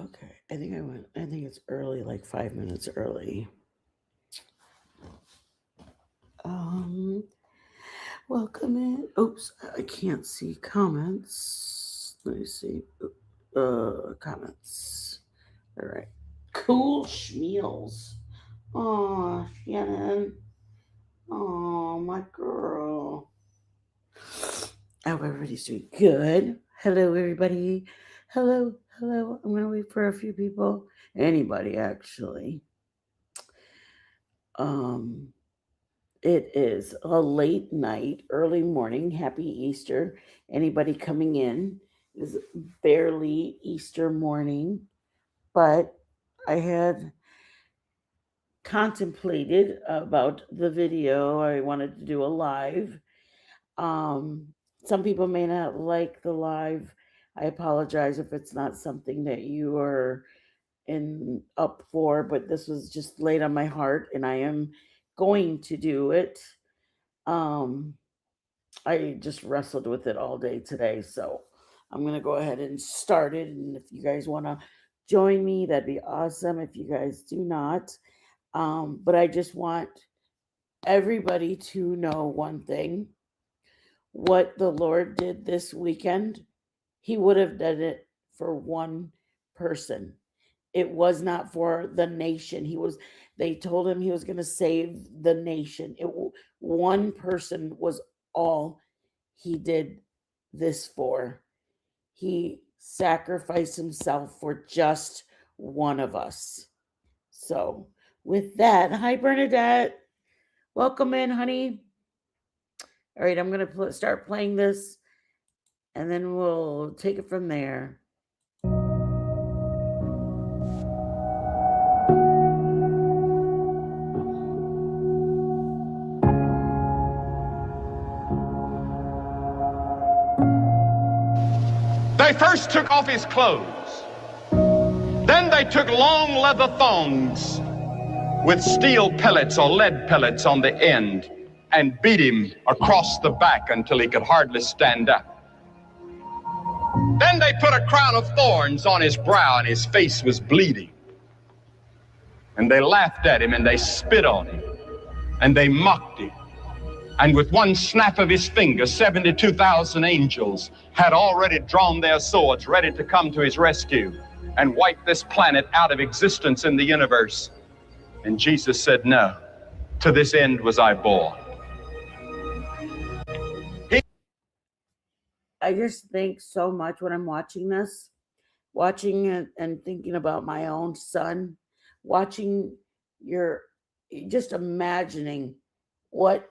Okay, I think it's early, like 5 minutes early. Um, Welcome in. Oops, I can't see comments. Let me see. Comments. All right. Cool Schmeals. Oh, Shannon. Oh, my girl. I hope everybody's doing good. Hello, everybody. Hello, hello. I'm gonna wait for a few people. Anybody, actually. Um, it is a late night, early morning. Happy Easter. Anybody coming in? It is barely Easter morning, but I had contemplated about the video. I wanted to do a live. Um, some people may not like the live. I apologize if it's not something that you are in up for, but this was just laid on my heart and I am going to do it. Um, I just wrestled with it all day today, so I'm gonna go ahead and start it. And if you guys want to join me, that'd be awesome. If you guys do not, but I just want everybody to know one thing: what the Lord did this weekend, He would have done it for one person. It was not for the nation. They told him he was going to save the nation. One person was all he did this for. He sacrificed himself for just one of us. So, with that, hi Bernadette. Welcome in, honey. All right, I'm going to start playing this and then we'll take it from there. They first took off his clothes. Then they took long leather thongs with steel pellets or lead pellets on the end and beat him across the back until he could hardly stand up. Then they put a crown of thorns on his brow and his face was bleeding. And they laughed at him and they spit on him and they mocked him. And with one snap of his finger, 72,000 angels had already drawn their swords ready to come to his rescue and wipe this planet out of existence in the universe. And Jesus said, no, to this end was I born. I just think so much when I'm watching this, watching it and thinking about my own son, just imagining what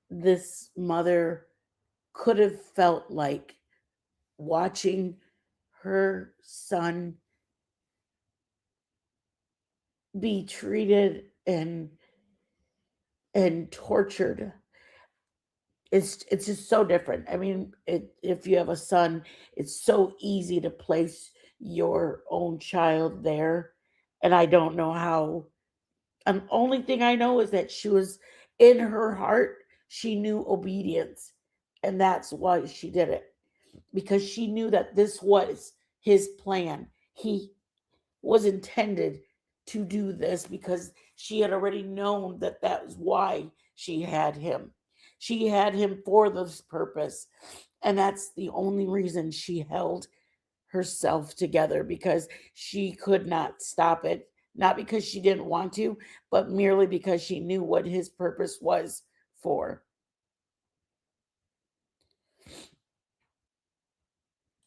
this mother could have felt like watching her son be treated and tortured. It's just so different. I mean, if you have a son, it's so easy to place your own child there. And I don't know how. Only thing I know is that she was in her heart. She knew obedience, and that's why she did it, because she knew that this was his plan. He was intended to do this because she had already known that was why she had him. She had him for this purpose, and that's the only reason she held herself together, because she could not stop it, not because she didn't want to, but merely because she knew what his purpose was for.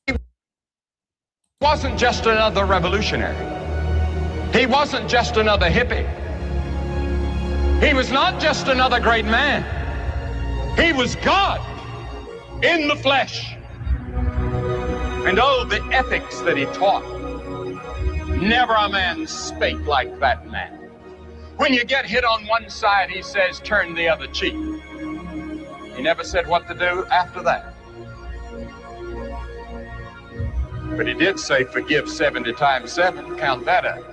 He wasn't just another revolutionary. He wasn't just another hippie. He was not just another great man. He was God in the flesh. And oh, the ethics that he taught. Never a man spake like that man. When you get hit on one side, he says, turn the other cheek. He never said what to do after that. But he did say, forgive 70 times 7. Count that up.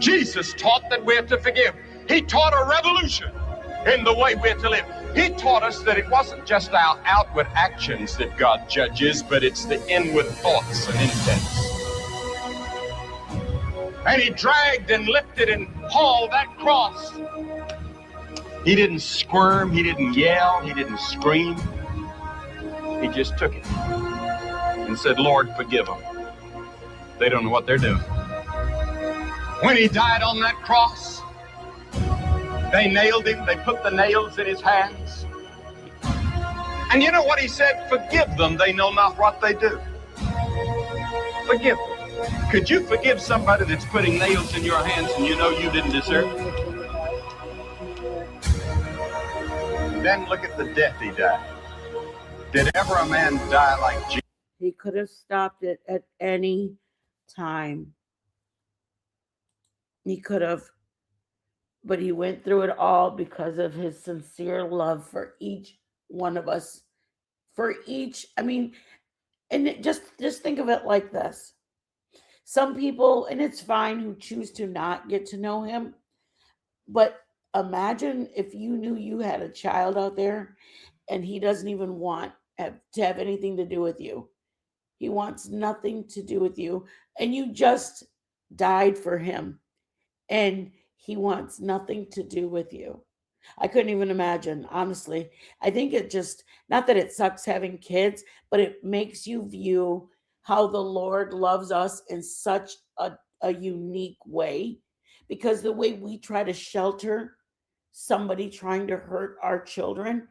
Jesus taught that we're to forgive. He taught a revolution in the way we're to live. He taught us that it wasn't just our outward actions that God judges, but it's the inward thoughts and intents. and he dragged and lifted and hauled that cross. He didn't squirm, he didn't yell, he didn't scream. He just took it and said, Lord, forgive them. They don't know what they're doing. When he died on that cross, they nailed him, they put the nails in his hands. And you know what he said? Forgive them, they know not what they do. Forgive them. Could you forgive somebody that's putting nails in your hands and you know you didn't deserve it? Then look at the death he died. Did ever a man die like Jesus? He could have stopped it at any time. He could have, but he went through it all because of his sincere love for each one of us. For each, I mean, and just think of it like this. Some people, and it's fine, who choose to not get to know him, but imagine if you knew you had a child out there and he doesn't even want to have anything to do with you. He wants nothing to do with you, and you just died for him, and he wants nothing to do with you. I couldn't even imagine, honestly. I think it just, not that it sucks having kids, but it makes you view how the Lord loves us in such a unique way, because the way we try to shelter somebody trying to hurt our children,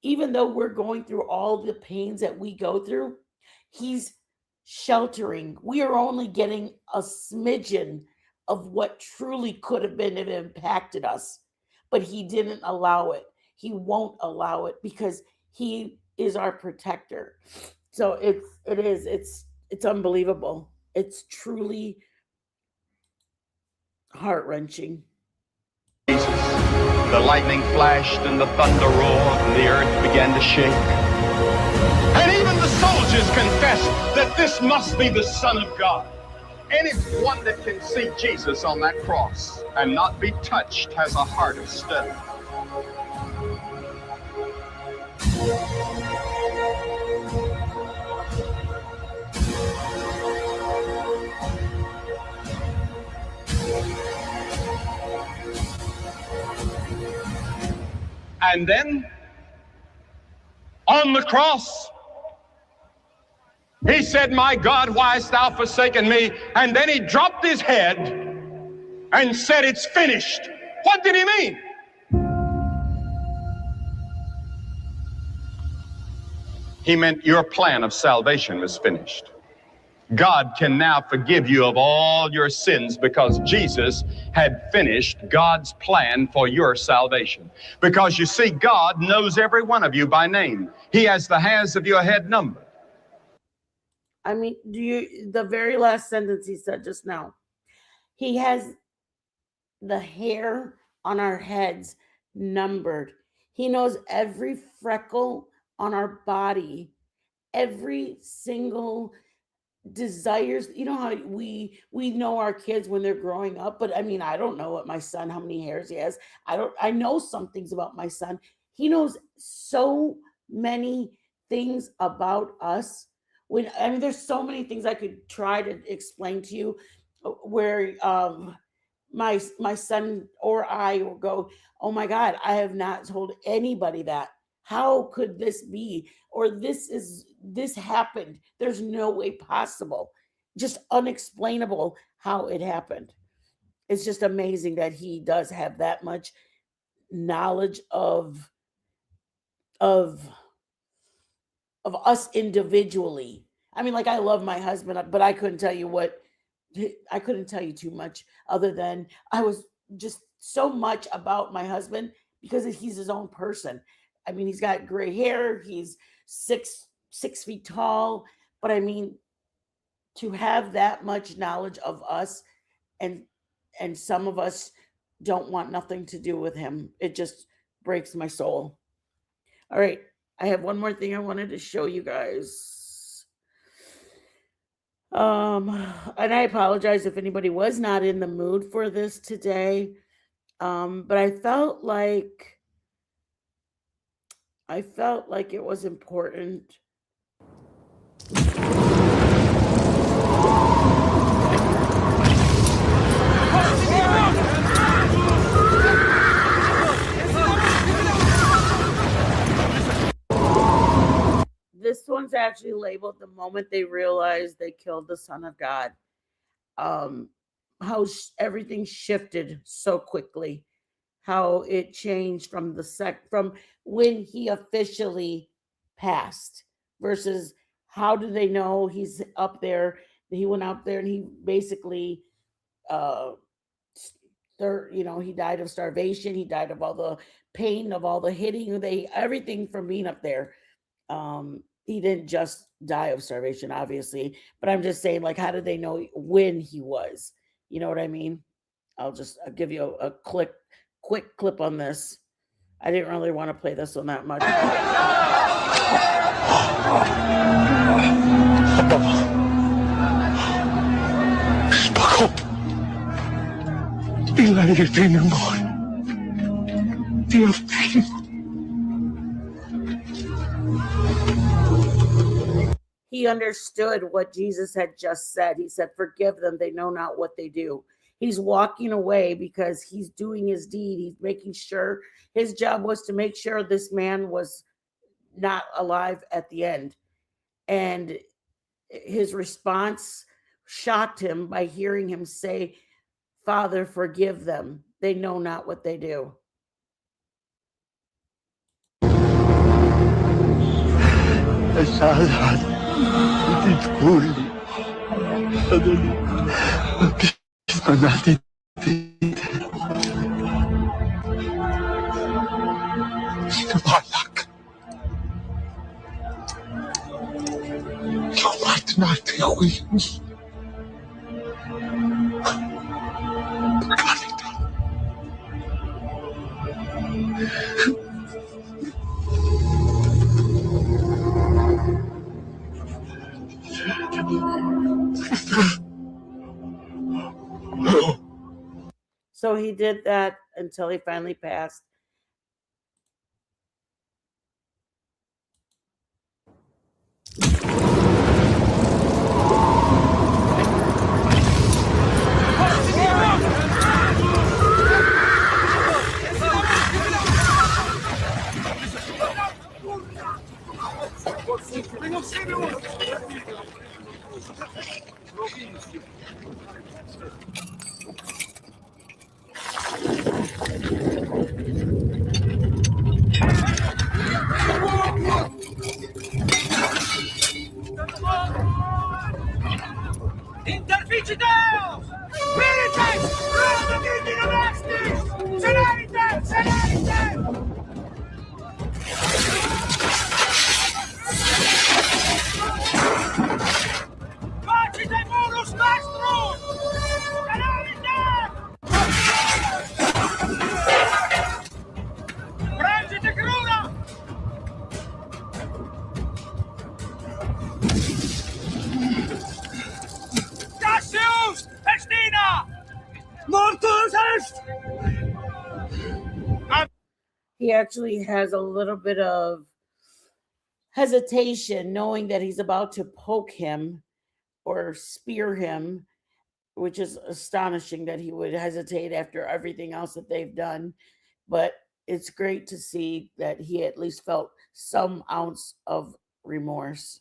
even though we're going through all the pains that we go through, he's sheltering. We are only getting a smidgen of what truly could have been, it impacted us, but he didn't allow it. He won't allow it because he is our protector. So it's unbelievable. It's truly heart-wrenching. Jesus. The lightning flashed and the thunder roared and the earth began to shake. And even the soldiers confessed that this must be the Son of God. Anyone that can see Jesus on that cross and not be touched has a heart of stone. And then, on the cross, he said, my God, why hast thou forsaken me? And then he dropped his head and said, it's finished. What did he mean? He meant your plan of salvation was finished. God can now forgive you of all your sins because Jesus had finished God's plan for your salvation. Because you see, God knows every one of you by name. He has the hairs of your head numbered. I mean, the very last sentence he said just now, he has the hair on our heads numbered. He knows every freckle on our body, every single desires. You know how we know our kids when they're growing up, but I mean, I don't know what my son, how many hairs he has. I know some things about my son. He knows so many things about us. There's so many things I could try to explain to you where my son or I will go, oh my God, I have not told anybody that. How could this be? Or this happened. There's no way possible. Just unexplainable how it happened. It's just amazing that he does have that much knowledge of us individually. I mean, like, I love my husband, but I couldn't tell you too much other than I was just so much about my husband because he's his own person. I mean, he's got gray hair. He's 6 feet tall. But I mean, to have that much knowledge of us, and some of us don't want nothing to do with him. It just breaks my soul. All right. I have one more thing I wanted to show you guys. And I apologize if anybody was not in the mood for this today. But I felt like it was important. actually labeled the moment they realized they killed the Son of God. Um, how everything shifted so quickly, how it changed from from when he officially passed versus how do they know he's up there. He went out there and he basically uh he died of starvation, he died of all the pain of all the hitting, everything from being up there. He didn't just die of starvation, obviously, but I'm just saying, like, how did they know when he was? You know what I mean? I'll give you a quick clip on this. I didn't really want to play this one that much. He understood what Jesus had just said. He said, "Forgive them, they know not what they do." He's walking away because he's doing his deed. He's making sure his job was to make sure this man was not alive at the end. And his response shocked him by hearing him say, "Father, forgive them. They know not what they do." So he did that until he finally passed. Interficideos! Milites! Rundum domestis! Celerite! Celerite! Facite murus nostrum! Celerite! Prendite crura! Cassius! Festina! Mortus est! He actually has a little bit of hesitation knowing that he's about to poke him or spear him, which is astonishing that he would hesitate after everything else that they've done. But it's great to see that he at least felt some ounce of remorse.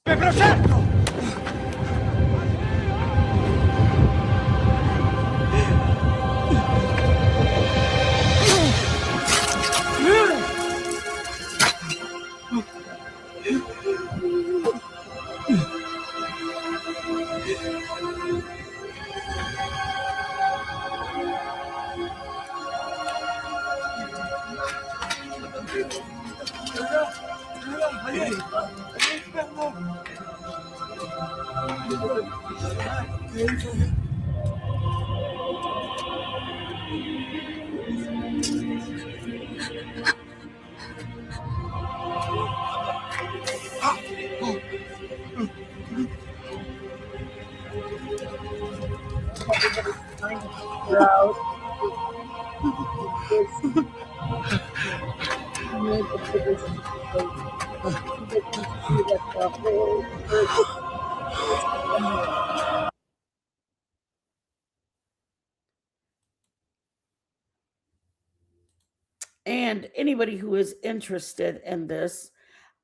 And anybody who is interested in this,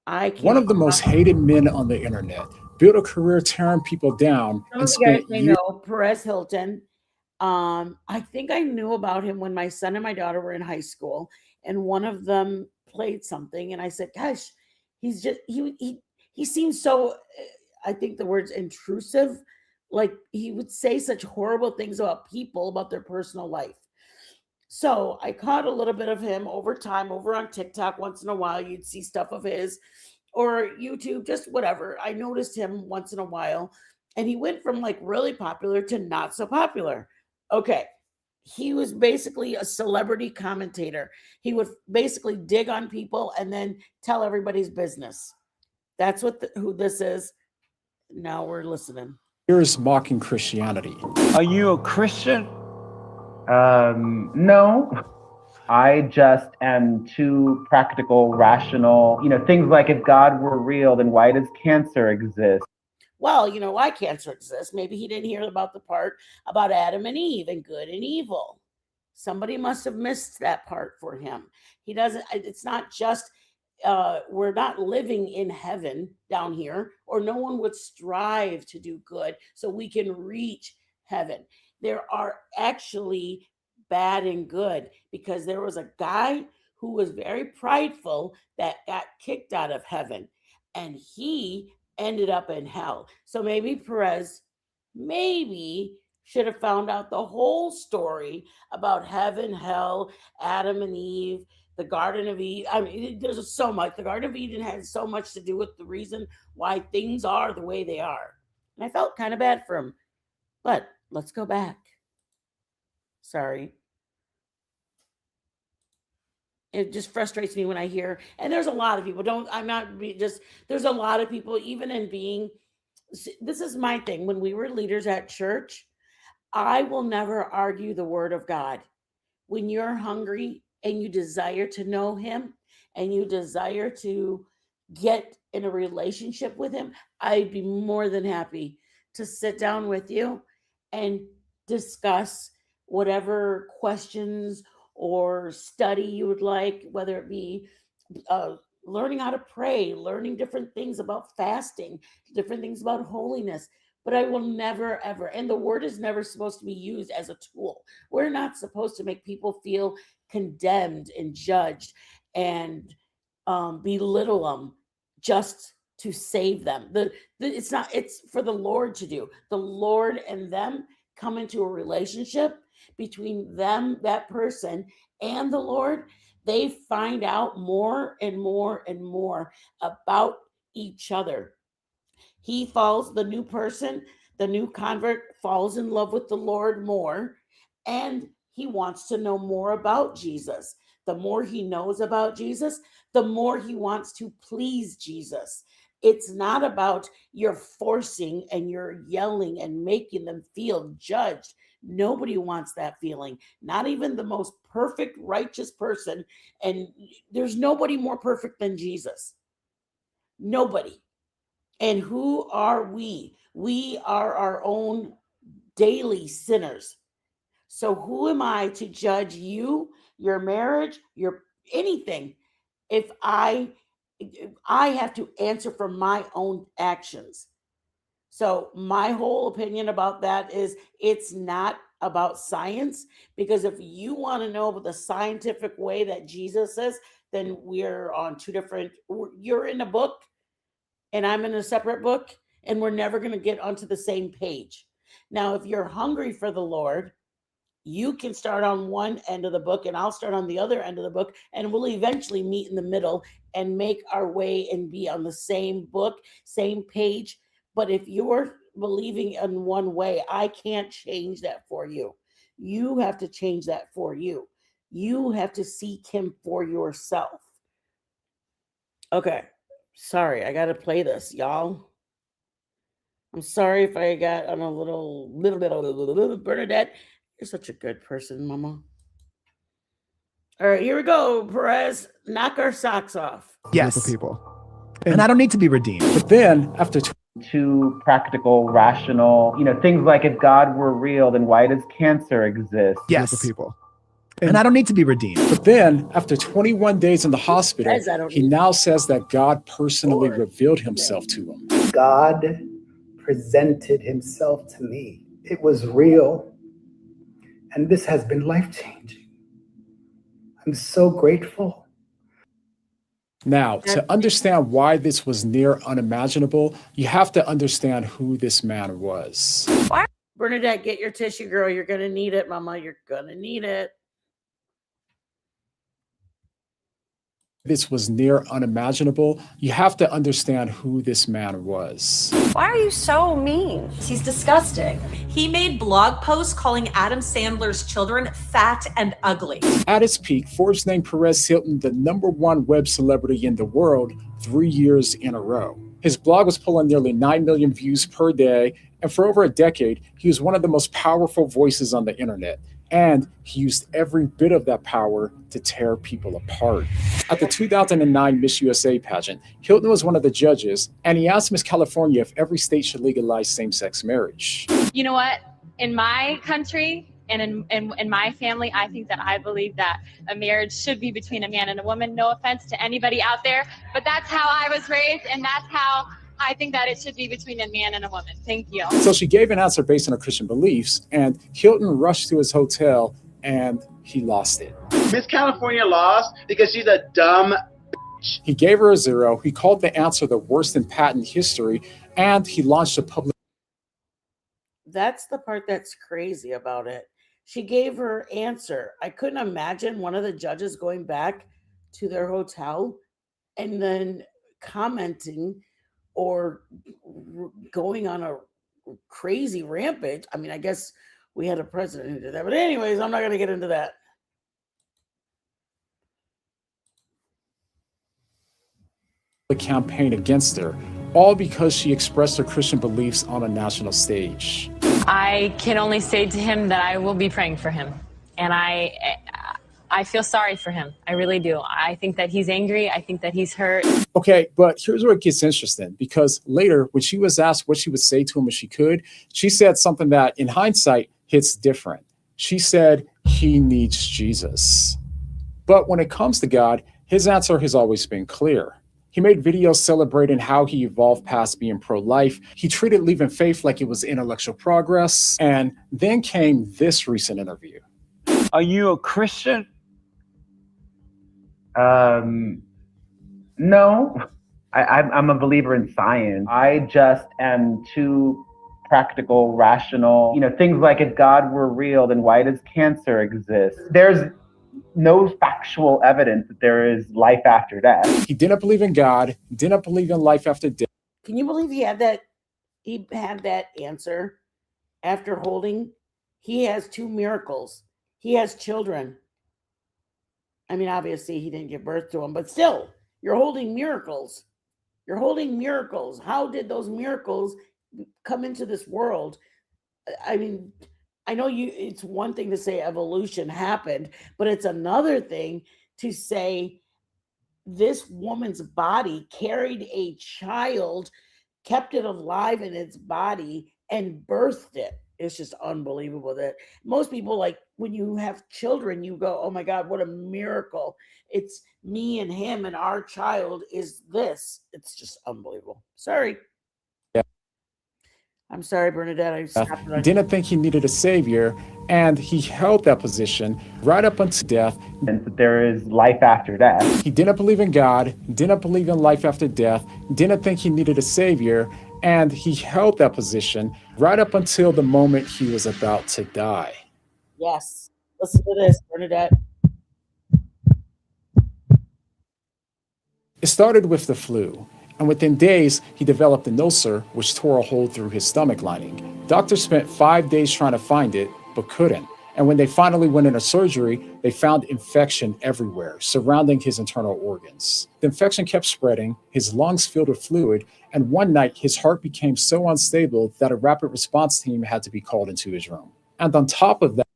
I can't. One of the most hated men on the internet, built a career tearing people down, Some and of you guys spent may years. know Perez Hilton. I think I knew about him when my son and my daughter were in high school, and one of them played something, and I said, "Gosh, he's just he seems so." I think the word's intrusive. Like he would say such horrible things about people, about their personal life. So I caught a little bit of him over time, over on TikTok. Once in a while, you'd see stuff of his, or YouTube, just whatever. I noticed him once in a while, and he went from like really popular to not so popular. Okay. He was basically a celebrity commentator. He would basically dig on people and then tell everybody's business. That's who this is. Now we're listening. Years mocking Christianity. Are you a Christian? No. I just am too practical, rational. Things like if God were real, then why does cancer exist? Well, you know why cancer exists. Maybe he didn't hear about the part about Adam and Eve and good and evil. Somebody must have missed that part for him. He doesn't, it's not just, we're not living in heaven down here, or no one would strive to do good so we can reach heaven. There are actually bad and good, because there was a guy who was very prideful that got kicked out of heaven, and he ended up in hell. So maybe Perez should have found out the whole story about heaven, hell, Adam and Eve, the Garden of Eden. I mean, there's so much. The Garden of Eden has so much to do with the reason why things are the way they are. And I felt kind of bad for him. But let's go back. Sorry. It just frustrates me when I hear, and there's a lot of people, there's a lot of people, even in being, this is my thing. When we were leaders at church, I will never argue the word of God. When you're hungry and you desire to know him and you desire to get in a relationship with him, I'd be more than happy to sit down with you and discuss whatever questions or study you would like, whether it be learning how to pray, learning different things about fasting, different things about holiness. But I will never, ever, and the word is never supposed to be used as a tool. We're not supposed to make people feel condemned and judged and belittle them just to save them. It's for the Lord to do. The Lord and them come into a relationship between them, that person, and the Lord. They find out more and more and more about each other. The new person, the new convert falls in love with the Lord more, and he wants to know more about Jesus. The more he knows about Jesus, the more he wants to please Jesus. It's not about you're forcing and you're yelling and making them feel judged. Nobody wants that feeling, not even the most perfect, righteous person. And there's nobody more perfect than Jesus. Nobody. And who are we? We are our own daily sinners. So who am I to judge you, your marriage, your anything, if I have to answer for my own actions? So my whole opinion about that is it's not about science, because if you want to know about the scientific way that Jesus says, then we're on you're in a book and I'm in a separate book, and we're never going to get onto the same page. Now, if you're hungry for the Lord, you can start on one end of the book and I'll start on the other end of the book, and we'll eventually meet in the middle and make our way and be on the same book, same page. But if you're believing in one way, I can't change that for you. You have to change that for you. You have to seek him for yourself. Okay. Sorry, I got to play this, y'all. I'm sorry if I got on a little bit of Bernadette. You're such a good person, Mama. All right, here we go, Perez. Knock our socks off. Yes. Group of people. And I don't need to be redeemed. But then, after Too practical, rational. Things like if God were real, then why does cancer exist? Yes. Group of people. And I don't need to be redeemed. But then, after 21 days in the hospital, Guys, I don't he need- now says that God personally Lord. revealed himself to him. God presented himself to me. It was real. And this has been life-changing. I'm so grateful. Now, to understand why this was near unimaginable, you have to understand who this man was. Bernadette, get your tissue, girl. You're going to need it, mama. You're going to need it. This was near unimaginable. You have to understand who this man was. Why are you so mean? He's disgusting. He made blog posts calling Adam Sandler's children fat and ugly. At its peak, Forbes named Perez Hilton the #1 web celebrity in the world 3 years in a row. His blog was pulling nearly 9 million views per day, and for over a decade, he was one of the most powerful voices on the internet. And he used every bit of that power to tear people apart. At the 2009 Miss USA pageant, Hilton was one of the judges, and he asked Miss California if every state should legalize same-sex marriage. You know what? In my country and in my family, I believe that a marriage should be between a man and a woman. No offense to anybody out there, but that's how I was raised, and that's how I think that it should be between a man and a woman. Thank you. So she gave an answer based on her Christian beliefs, and Hilton rushed to his hotel, and he lost it. Miss California lost because she's a dumb. He gave her a 0. He called the answer the worst in patent history, and he launched a public. That's the part that's crazy about it. She gave her answer. I couldn't imagine one of the judges going back to their hotel and then commenting or going on a crazy rampage. I mean, I guess we had a president who did that. But anyways, I'm not going to get into that. The campaign against her, all because she expressed her Christian beliefs on a national stage. I can only say to him that I will be praying for him. And I feel sorry for him. I really do. I think that he's angry. I think that he's hurt. Okay, but here's where it gets interesting, because later when she was asked what she would say to him if she could, she said something that in hindsight hits different. She said he needs Jesus. But when it comes to God, his answer has always been clear. He made videos celebrating how he evolved past being pro-life. He treated leaving faith like it was intellectual progress. And then came this recent interview. Are you a Christian? No, I'm a believer in science. I just am too practical, rational. Things like, if God were real, then why does cancer exist? There's no factual evidence that there is life after death. He didn't believe in God, didn't believe in life after death. Can you believe he had that answer after holding? He has 2 miracles. He has children. I mean, obviously he didn't give birth to them, but still, you're holding miracles. You're holding miracles. How did those miracles come into this world? I mean, I know it's one thing to say evolution happened, but it's another thing to say this woman's body carried a child, kept it alive in its body, and birthed it. It's just unbelievable that most people, like, when you have children, you go, oh my God, what a miracle. It's me and him, and our child is this. It's just unbelievable. Sorry. Yeah. I'm sorry, Bernadette. I stopped it. Didn't think he needed a savior, and he held that position right up until death. And that there is life after death. He didn't believe in God, didn't believe in life after death, didn't think he needed a savior, and he held that position right up until the moment he was about to die. Yes. Listen to this, Bernadette. It started with the flu, and within days, he developed an ulcer which tore a hole through his stomach lining. Doctors spent 5 days trying to find it, but couldn't. And when they finally went into surgery, they found infection everywhere, surrounding his internal organs. The infection kept spreading, his lungs filled with fluid, and one night his heart became so unstable that a rapid response team had to be called into his room. And on top of that,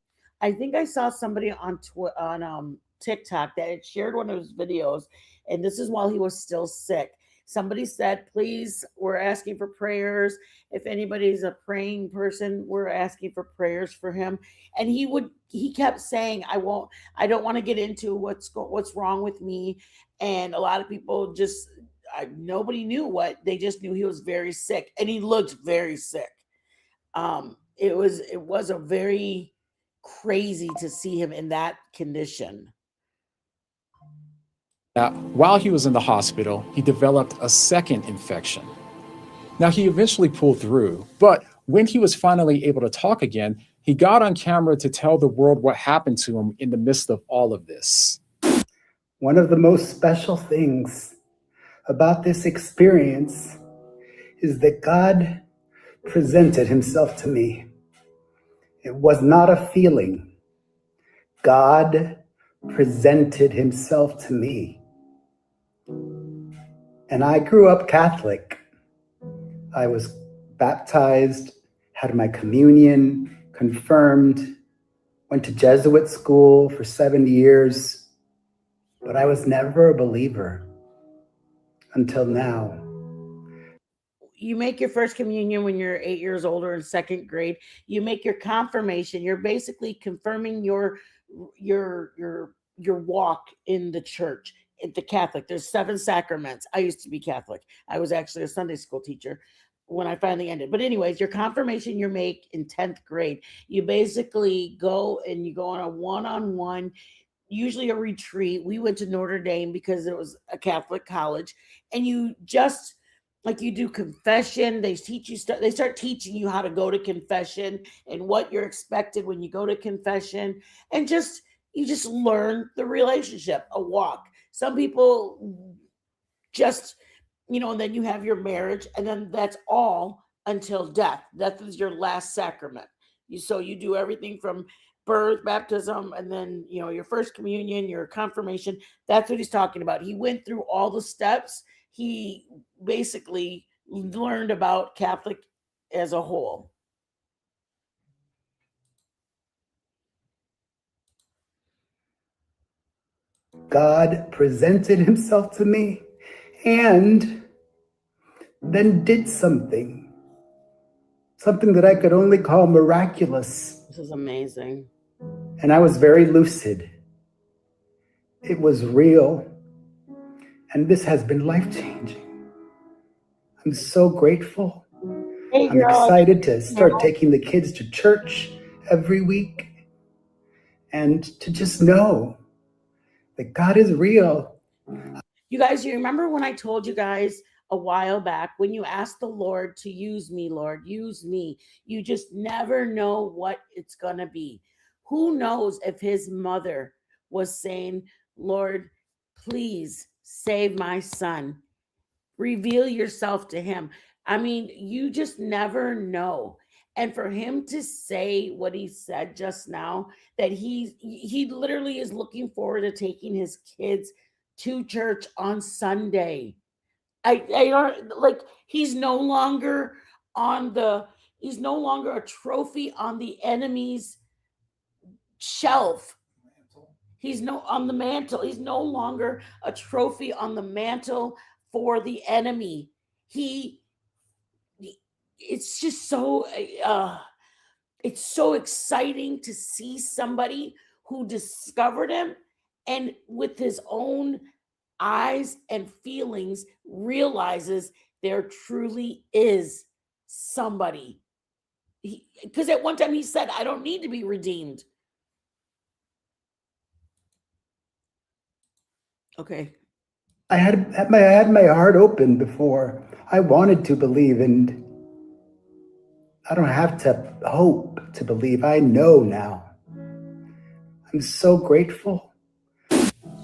I think I saw somebody on TikTok that had shared one of his videos, and this is while he was still sick, Somebody said, please, we're asking for prayers. If anybody's a praying person, we're asking for prayers for him. And he kept saying, I don't want to get into what's wrong with me. And a lot of people nobody knew what, they just knew he was very sick, and he looked very sick. It was a very crazy to see him in that condition. While he was in the hospital, he developed a second infection. Now, he eventually pulled through, but when he was finally able to talk again, he got on camera to tell the world what happened to him in the midst of all of this. One of the most special things about this experience is that God presented himself to me. It was not a feeling. God presented himself to me. And I grew up Catholic. I was baptized, had my communion, confirmed, went to Jesuit school for 7 years, but I was never a believer until now. You make your first communion when you're 8 years old or in second grade. You make your confirmation. You're basically confirming your walk in the church. At the Catholic, there's 7 sacraments. I used to be Catholic. I was actually a Sunday school teacher when I finally ended. But anyways, your confirmation you make in 10th grade. You basically go on a one-on-one, usually a retreat. We went to Notre Dame because it was a Catholic college, and you just like you do confession. They start teaching you how to go to confession and what you're expected when you go to confession, and you just learn the relationship, a walk. Some people just, and then you have your marriage, and then that's all until death. Death is your last sacrament. So you do everything from birth, baptism, and then, your first communion, your confirmation. That's what he's talking about. He went through all the steps. He basically learned about Catholic as a whole. God presented himself to me and then did something that I could only call miraculous. This is amazing. And I was very lucid. It was real. And this has been life-changing. I'm so grateful. Hey, I'm excited to start taking the kids to church every week and to just know that God is real. You guys, you remember when I told you guys a while back, when you ask the Lord to use me, Lord, use me, you just never know what it's going to be. Who knows if his mother was saying, Lord, please save my son. Reveal yourself to him. I mean, you just never know. And for him to say what he said just now, that he literally is looking forward to taking his kids to church on Sunday. I don't like, he's no longer a trophy on the enemy's shelf. He's on the mantle. He's no longer a trophy on the mantle for the enemy. It's just so it's so exciting to see somebody who discovered him and with his own eyes and feelings realizes there truly is somebody. Because at one time he said, I don't need to be redeemed. Okay. I had my heart open before. I wanted to believe, and I don't have to hope to believe. I know now. I'm so grateful.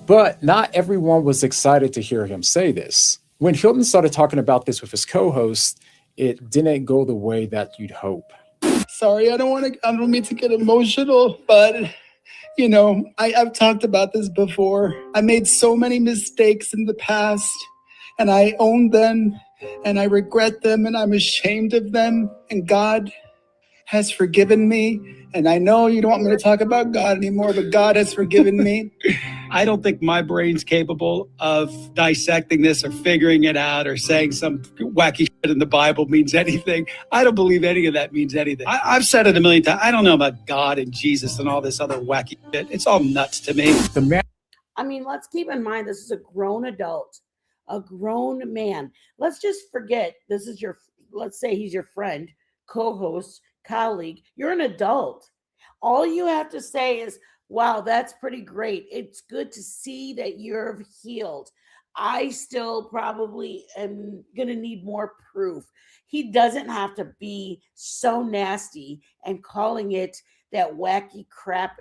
But not everyone was excited to hear him say this. When Hilton started talking about this with his co-host, it didn't go the way that you'd hope. Sorry, I don't mean to get emotional, but I've talked about this before. I made so many mistakes in the past, and I own them, and I regret them, and I'm ashamed of them, and God has forgiven me. And I know you don't want me to talk about God anymore, but God has forgiven me. I don't think my brain's capable of dissecting this or figuring it out or saying some wacky shit in the Bible means anything. I don't believe any of that means anything. I've said it a million times. I don't know about God and Jesus and all this other wacky shit. It's all nuts to me. The man. I mean, let's keep in mind this is a grown adult, a grown man. Let's just forget this is your, let's say he's your friend, co-host, colleague. You're an adult. All you have to say is, wow, that's pretty great. It's good to see that you're healed. I still probably am going to need more proof. He doesn't have to be so nasty and calling it that wacky crap.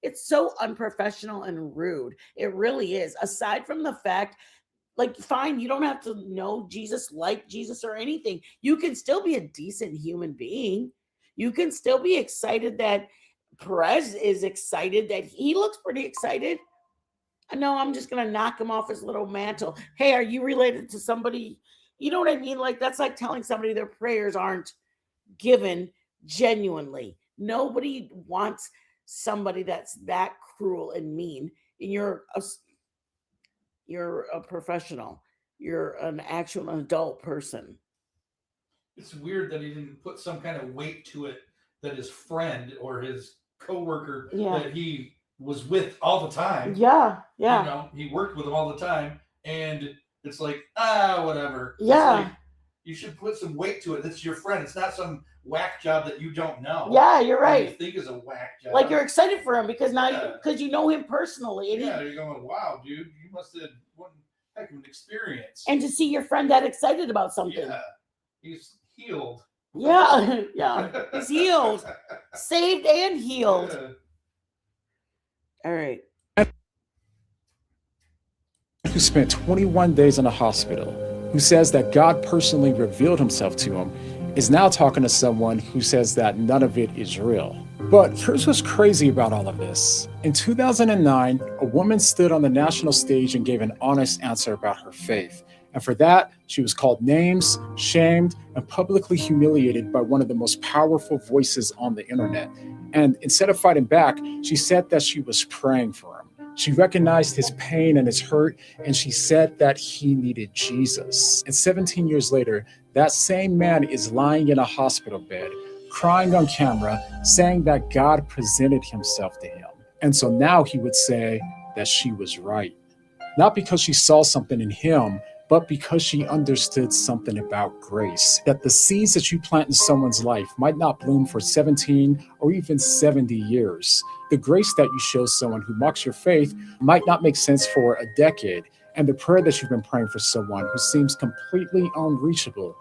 It's so unprofessional and rude. It really is. Aside from the fact, like, fine, you don't have to know Jesus, like Jesus or anything. You can still be a decent human being. You can still be excited that Perez is excited, that he looks pretty excited. I know I'm just going to knock him off his little mantle. Hey, are you related to somebody? You know what I mean? Like, that's like telling somebody their prayers aren't given genuinely. Nobody wants somebody that's that cruel and mean. And you're a professional. You're an actual adult person. It's weird that he didn't put some kind of weight to it that his friend or his coworker that he was with all the time. Yeah. You know, he worked with him all the time, and it's like, whatever. Yeah. Like, you should put some weight to it. That's your friend. It's not some whack job that you don't know. Yeah, you're right. You think is a whack job. Like, you're excited for him because now because you know him personally. And you're going, wow, dude, you must have one heck of an experience. And to see your friend that excited about something. Yeah, he's healed. Yeah, he's healed, saved and healed. Yeah. All right. Who spent 21 days in a hospital, who says that God personally revealed himself to him, is now talking to someone who says that none of it is real. But here's what's crazy about all of this. In 2009, a woman stood on the national stage and gave an honest answer about her faith. And for that, she was called names, shamed, and publicly humiliated by one of the most powerful voices on the internet. And instead of fighting back, she said that she was praying for him. She recognized his pain and his hurt, and she said that he needed Jesus. And 17 years later, that same man is lying in a hospital bed, crying on camera, saying that God presented himself to him. And so now he would say that she was right. Not because she saw something in him, but because she understood something about grace, that the seeds that you plant in someone's life might not bloom for 17 or even 70 years. The grace that you show someone who mocks your faith might not make sense for a decade. And the prayer that you've been praying for someone who seems completely unreachable,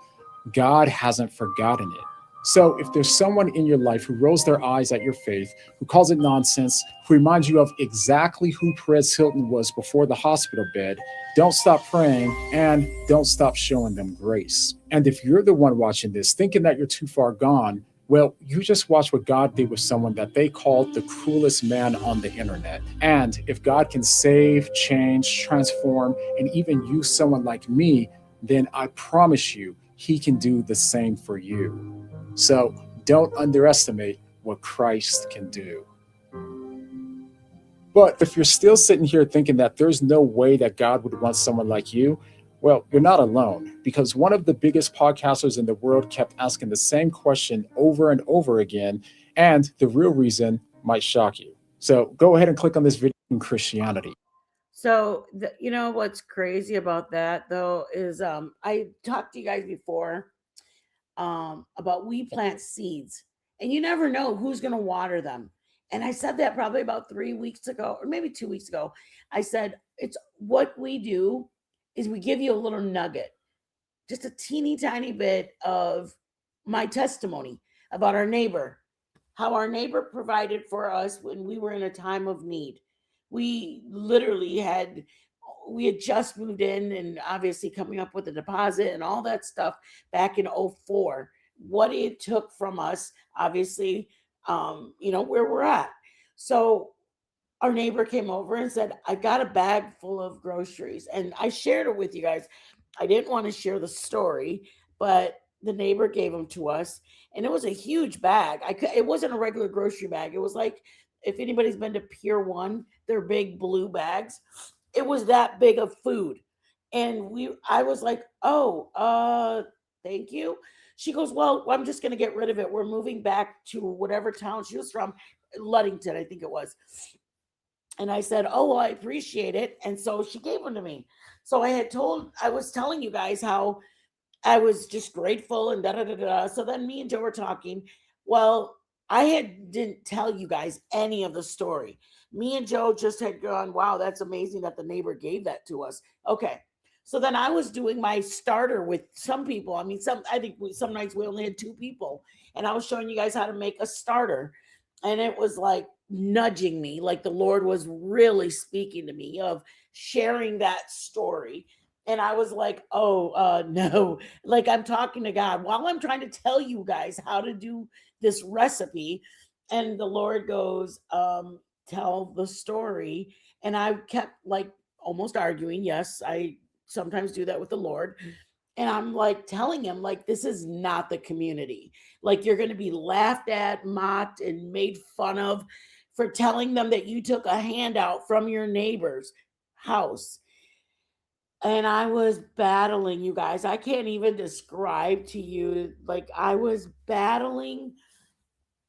God hasn't forgotten it. So if there's someone in your life who rolls their eyes at your faith, who calls it nonsense, who reminds you of exactly who Perez Hilton was before the hospital bed, don't stop praying and don't stop showing them grace. And if you're the one watching this thinking that you're too far gone, well, you just watched what God did with someone that they called the cruelest man on the internet. And if God can save, change, transform, and even use someone like me, then I promise you, he can do the same for you. So don't underestimate what Christ can do. But if you're still sitting here thinking that there's no way that God would want someone like you, well, you're not alone, because one of the biggest podcasters in the world kept asking the same question over and over again, and the real reason might shock you. So go ahead and click on this video in Christianity. So, you know what's crazy about that, though, is I talked to you guys before about we plant seeds, and you never know who's going to water them. And I said that probably about 3 weeks ago, or maybe 2 weeks ago. I said, it's what we do is we give you a little nugget, just a teeny tiny bit of my testimony about our neighbor, how our neighbor provided for us when we were in a time of need. We literally had just moved in and obviously coming up with a deposit and all that stuff back in 2004. What it took from us, obviously, where we're at. So our neighbor came over and said, I got a bag full of groceries. And I shared it with you guys. I didn't want to share the story, but the neighbor gave them to us. And it was a huge bag. It wasn't a regular grocery bag. It was like if anybody's been to Pier 1, they're big blue bags. It was that big of food. And I was like, oh, thank you. She goes, well, I'm just going to get rid of it. We're moving back to whatever town she was from, Ludington, I think it was. And I said, oh, well, I appreciate it. And so she gave them to me. So I was telling you guys how I was just grateful and da-da-da-da. So then me and Joe were talking. Well, didn't tell you guys any of the story. Me and Joe just had gone, wow, that's amazing that the neighbor gave that to us. Okay. So then I was doing my starter with some people. I mean, some nights we only had 2 people. And I was showing you guys how to make a starter. And it was like nudging me, like the Lord was really speaking to me of sharing that story. And I was like, no, like I'm talking to God while I'm trying to tell you guys how to do this recipe. And the Lord goes, tell the story. And I kept like almost arguing. Yes, I sometimes do that with the Lord. And I'm like telling him, like, this is not the community. Like, you're going to be laughed at, mocked, and made fun of for telling them that you took a handout from your neighbor's house. And I was battling, you guys. I can't even describe to you. Like, I was battling.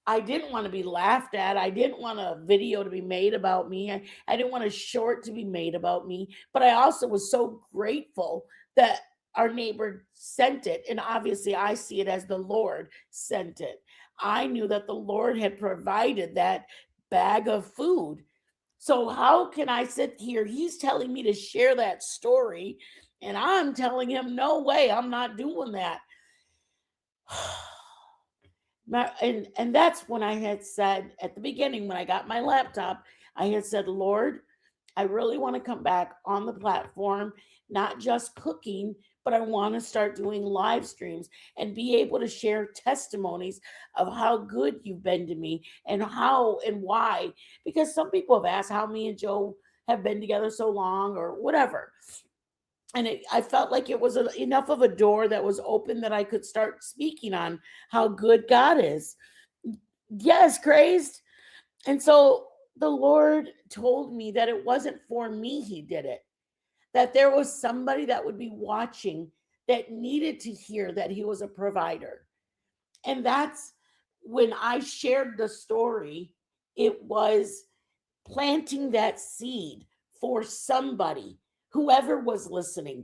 I didn't want to be laughed at. I didn't want a video to be made about me. I didn't want a short to be made about me. But I also was so grateful that our neighbor sent it. And obviously, I see it as the Lord sent it. I knew that the Lord had provided that bag of food. So how can I sit here? He's telling me to share that story. And I'm telling him, no way, I'm not doing that. And that's when I had said at the beginning, when I got my laptop, I had said, Lord, I really want to come back on the platform, not just cooking, but I want to start doing live streams and be able to share testimonies of how good you've been to me and how and why. Because some people have asked how me and Joe have been together so long or whatever. And I felt like it was enough of a door that was open that I could start speaking on how good God is. Yes, crazed. And so the Lord told me that it wasn't for me he did it, that there was somebody that would be watching that needed to hear that he was a provider. And that's when I shared the story, it was planting that seed for somebody. Whoever was listening,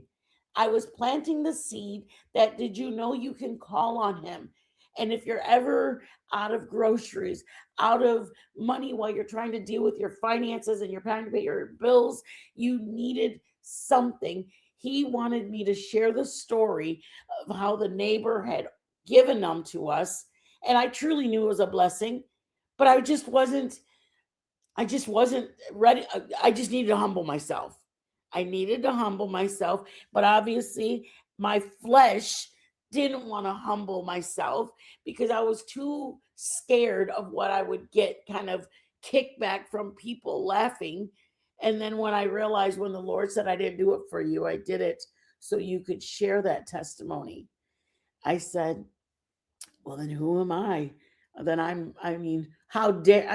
I was planting the seed that, did you know you can call on him? And if you're ever out of groceries, out of money while you're trying to deal with your finances and you're trying to pay your bills, you needed something. He wanted me to share the story of how the neighbor had given them to us. And I truly knew it was a blessing, but I just wasn't ready. I just needed to humble myself. But obviously my flesh didn't want to humble myself because I was too scared of what I would get kind of kickback from people laughing. And then when I realized, when the Lord said, I didn't do it for you, I did it so you could share that testimony, I said, well, then who am I? Then how dare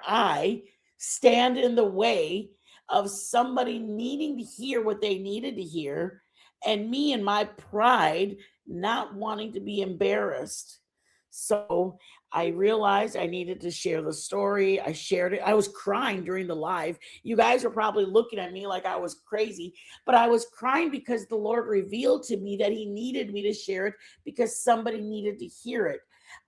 I stand in the way of somebody needing to hear what they needed to hear, and me and my pride not wanting to be embarrassed. So I realized I needed to share the story. I shared it. I was crying during the live. You guys were probably looking at me like I was crazy, but I was crying because the Lord revealed to me that he needed me to share it because somebody needed to hear it.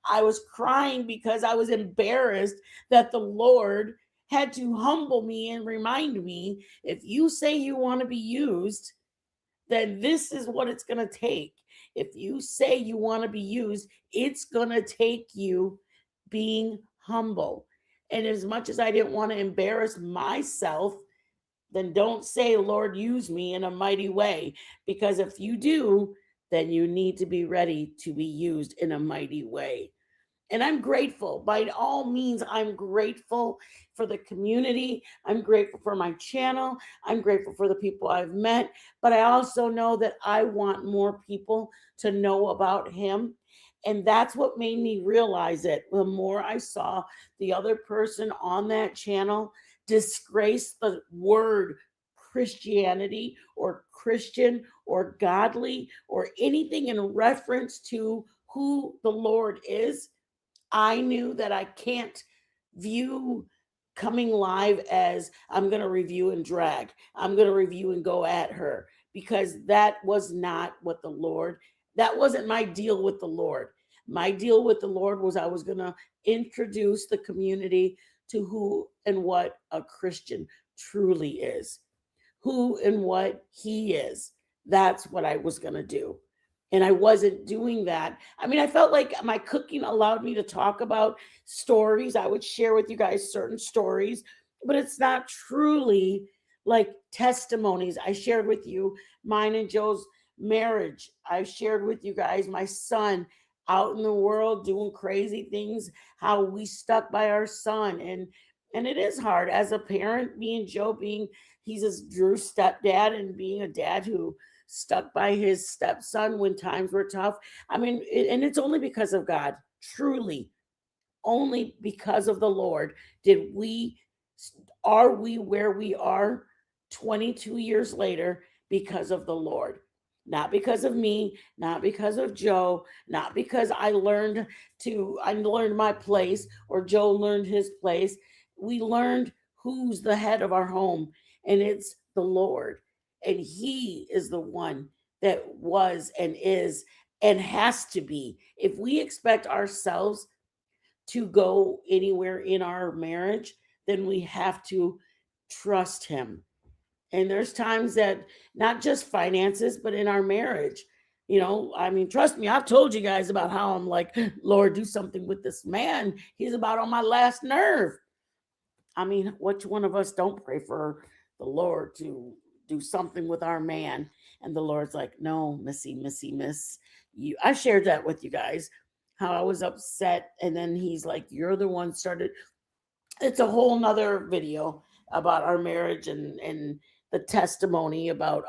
I was crying because I was embarrassed that the Lord had to humble me and remind me, if you say you want to be used, then this is what it's going to take. If you say you want to be used, it's going to take you being humble. And as much as I didn't want to embarrass myself, then don't say, Lord, use me in a mighty way. Because if you do, then you need to be ready to be used in a mighty way. And I'm grateful. By all means, I'm grateful for the community. I'm grateful for my channel. I'm grateful for the people I've met. But I also know that I want more people to know about him. And that's what made me realize it. The more I saw the other person on that channel disgrace the word Christianity or Christian or godly or anything in reference to who the Lord is, I knew that I can't view coming live as I'm going to review and drag. I'm going to review and go at her, because that was not what the Lord, that wasn't my deal with the Lord. My deal with the Lord was I was going to introduce the community to who and what a Christian truly is, who and what he is. That's what I was going to do. And I wasn't doing that. I mean, I felt like my cooking allowed me to talk about stories. I would share with you guys certain stories, but it's not truly like testimonies. I shared with you mine and Joe's marriage. I shared with you guys my son out in the world doing crazy things, how we stuck by our son. And it is hard as a parent, me and Joe being, he's a Drew's stepdad, and being a dad who stuck by his stepson when times were tough. I mean, and it's only because of God, truly, only because of the Lord are we where we are 22 years later, because of the Lord. Not because of me, not because of Joe, not because I learned my place or Joe learned his place. We learned who's the head of our home, and it's the Lord. And he is the one that was and is and has to be. If we expect ourselves to go anywhere in our marriage, then we have to trust him. And there's times that not just finances, but in our marriage, I mean, trust me, I've told you guys about how I'm like, Lord, do something with this man. He's about on my last nerve. I mean, which one of us don't pray for the Lord to do something with our man? And the Lord's like, no, miss you. I shared that with you guys, how I was upset. And then he's like, you're the one started. It's a whole nother video about our marriage and the testimony about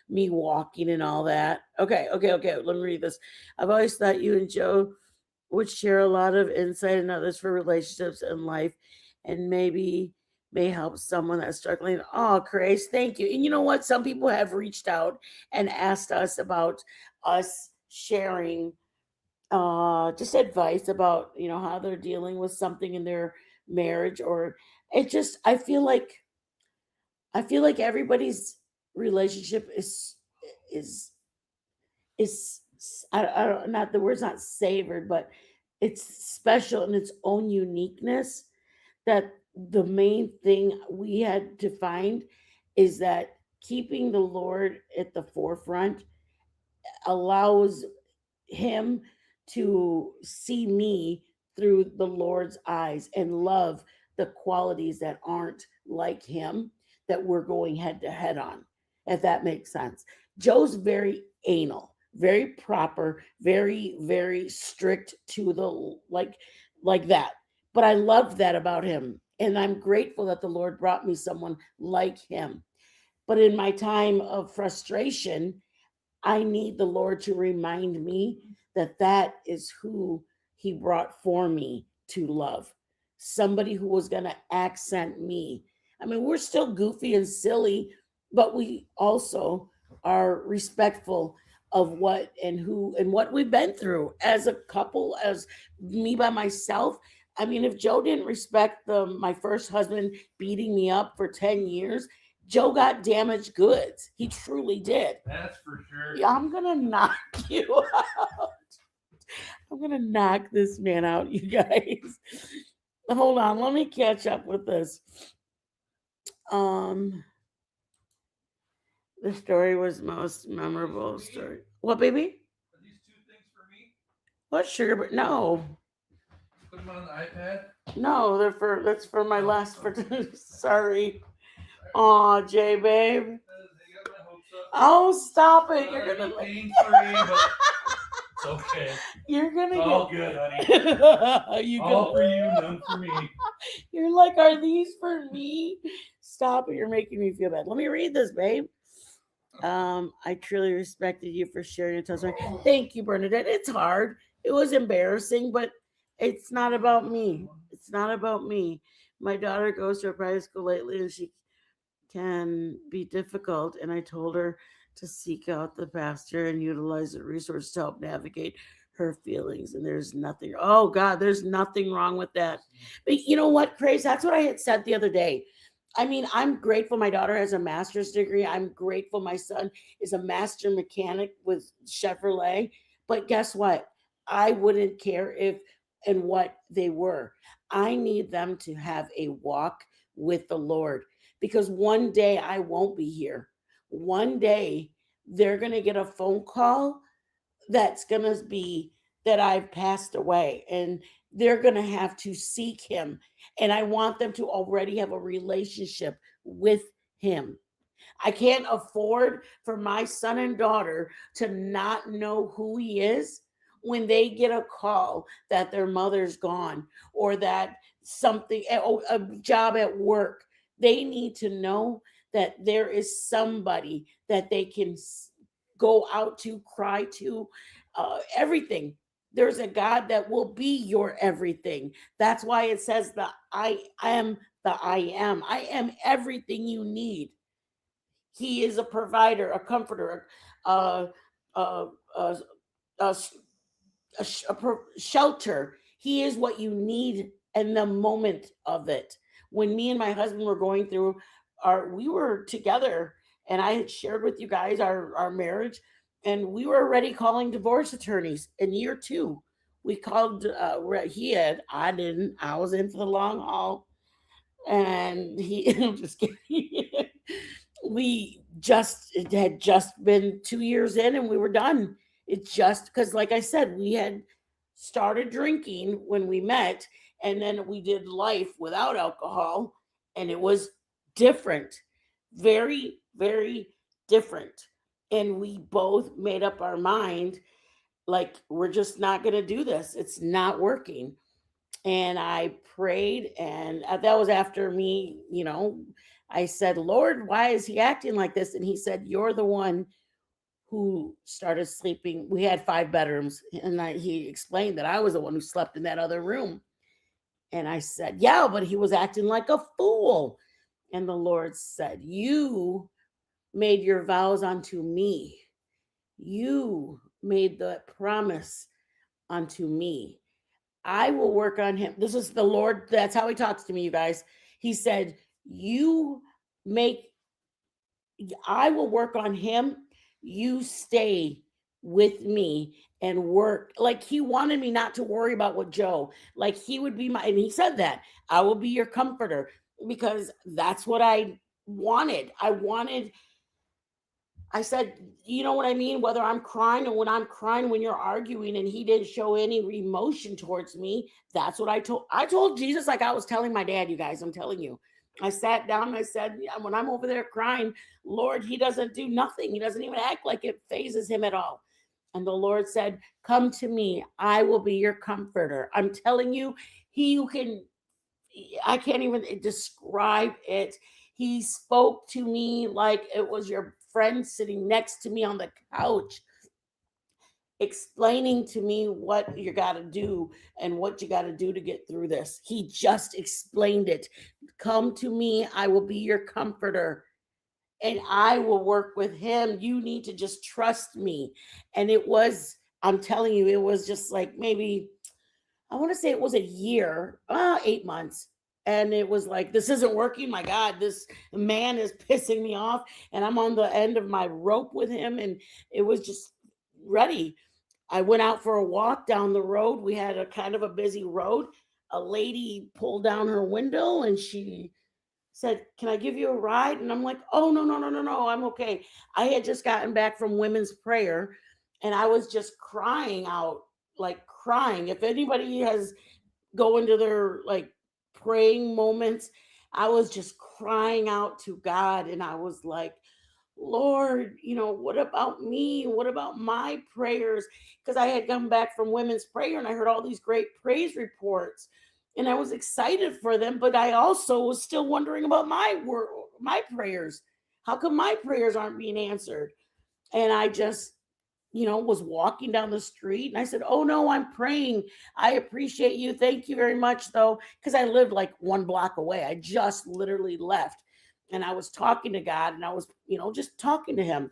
me walking and all that. Okay. Let me read this. I've always thought you and Joe would share a lot of insight and others for relationships and life, and maybe may help someone that's struggling. Oh, Grace, thank you. And you know what? Some people have reached out and asked us about us sharing just advice about, how they're dealing with something in their marriage, or I feel like everybody's relationship is I don't, not the word's not savored, but it's special in its own uniqueness. That the main thing we had to find is that keeping the Lord at the forefront allows him to see me through the Lord's eyes and love the qualities that aren't like him, that we're going head to head on, if that makes sense. Joe's very anal, very proper, very, very strict to the like that. But I love that about him. And I'm grateful that the Lord brought me someone like him. But in my time of frustration, I need the Lord to remind me that that is who he brought for me to love. Somebody who was going to accent me. I mean, we're still goofy and silly, but we also are respectful of what and who and what we've been through as a couple, as me by myself. I mean, if Joe didn't respect my first husband beating me up for 10 years, Joe got damaged goods. He truly did. That's for sure. Yeah, I'm going to knock you out. I'm going to knock this man out, you guys. Hold on. Let me catch up with this. The story was most memorable story. What, baby? Are these two things for me? What, sugar? But no. Put them on the iPad? No, that's for my last sorry. Aw, Jay, babe. Oh, stop it. You're gonna pain free, but it's okay. You're gonna it's all good, honey. All for you, none for me. You're like, are these for me? Stop it. You're making me feel bad. Let me read this, babe. I truly respected you for sharing your testimony. Thank you, Bernadette. It's hard. it was embarrassing, but it's not about me. It's not about me. My daughter goes to a private school lately, and she can be difficult. And I told her to seek out the pastor and utilize the resources to help navigate her feelings. And there's nothing, oh God, there's nothing wrong with that. But you know what, Grace? That's what I had said the other day. I mean, I'm grateful my daughter has a master's degree. I'm grateful my son is a master mechanic with Chevrolet. But guess what? I wouldn't care if and what they were. I need them to have a walk with the Lord, because one day I won't be here. One day they're going to get a phone call that's going to be that I've passed away, and they're going to have to seek him. And I want them to already have a relationship with him. I can't afford for my son and daughter to not know who he is when they get a call that their mother's gone, or that something, a job at work. They need to know that there is somebody that they can go out to, cry to, everything. There's a God that will be your everything. That's why it says that I am the I am. I am everything you need. He is a provider, a comforter, a shelter. He is what you need in the moment of it. When me and my husband were going through we were together, and I had shared with you guys our marriage, and we were already calling divorce attorneys in year 2. We called, I didn't, I was in for the long haul, and I'm just kidding. It had just been 2 years in, and we were done. It's just because, like I said, we had started drinking when we met, and then we did life without alcohol, and it was different, very, very different. And we both made up our mind, like, we're just not going to do this. It's not working. And I prayed, and that was after me, I said, Lord, why is he acting like this? And he said, you're the one who started sleeping. We had 5 bedrooms, and he explained that I was the one who slept in that other room. And I said, yeah, but he was acting like a fool. And the Lord said, you made your vows unto me. You made the promise unto me. I will work on him. This is the Lord. That's how he talks to me, you guys. He said, I will work on him. You stay with me and work. Like, he wanted me not to worry about what Joe, like, he would be and he said that I will be your comforter, because that's what I wanted. I said, you know what I mean? Whether I'm crying or when I'm crying, when you're arguing, and he didn't show any emotion towards me. That's what I told Jesus, like I was telling my dad, you guys, I'm telling you. I sat down and I said, when I'm over there crying, Lord, he doesn't do nothing. He doesn't even act like it phases him at all. And the Lord said, come to me. I will be your comforter. I'm telling you, I can't even describe it. He spoke to me like it was your friend sitting next to me on the couch, explaining to me what you got to do and what you got to do to get through this. He just explained it. Come to me. I will be your comforter, and I will work with him. You need to just trust me. And I'm telling you, it was just like, maybe, I want to say it was a year, 8 months. And it was like, this isn't working. My God, this man is pissing me off. And I'm on the end of my rope with him. And it was just ready. I went out for a walk down the road. We had a kind of a busy road. A lady pulled down her window and she said, can I give you a ride? And I'm like, oh, no, I'm okay. I had just gotten back from women's prayer, and I was just crying out, like crying. If anybody has go into their like praying moments, I was just crying out to God. And I was like, Lord, what about me? What about my prayers? Because I had come back from women's prayer and I heard all these great praise reports, and I was excited for them. But I also was still wondering about my prayers. How come my prayers aren't being answered? And I just was walking down the street, and I said, "Oh no, I'm praying. I appreciate you. Thank you very much," though, because I lived like 1 block away. I just literally left, and I was talking to God, and I was, just talking to him.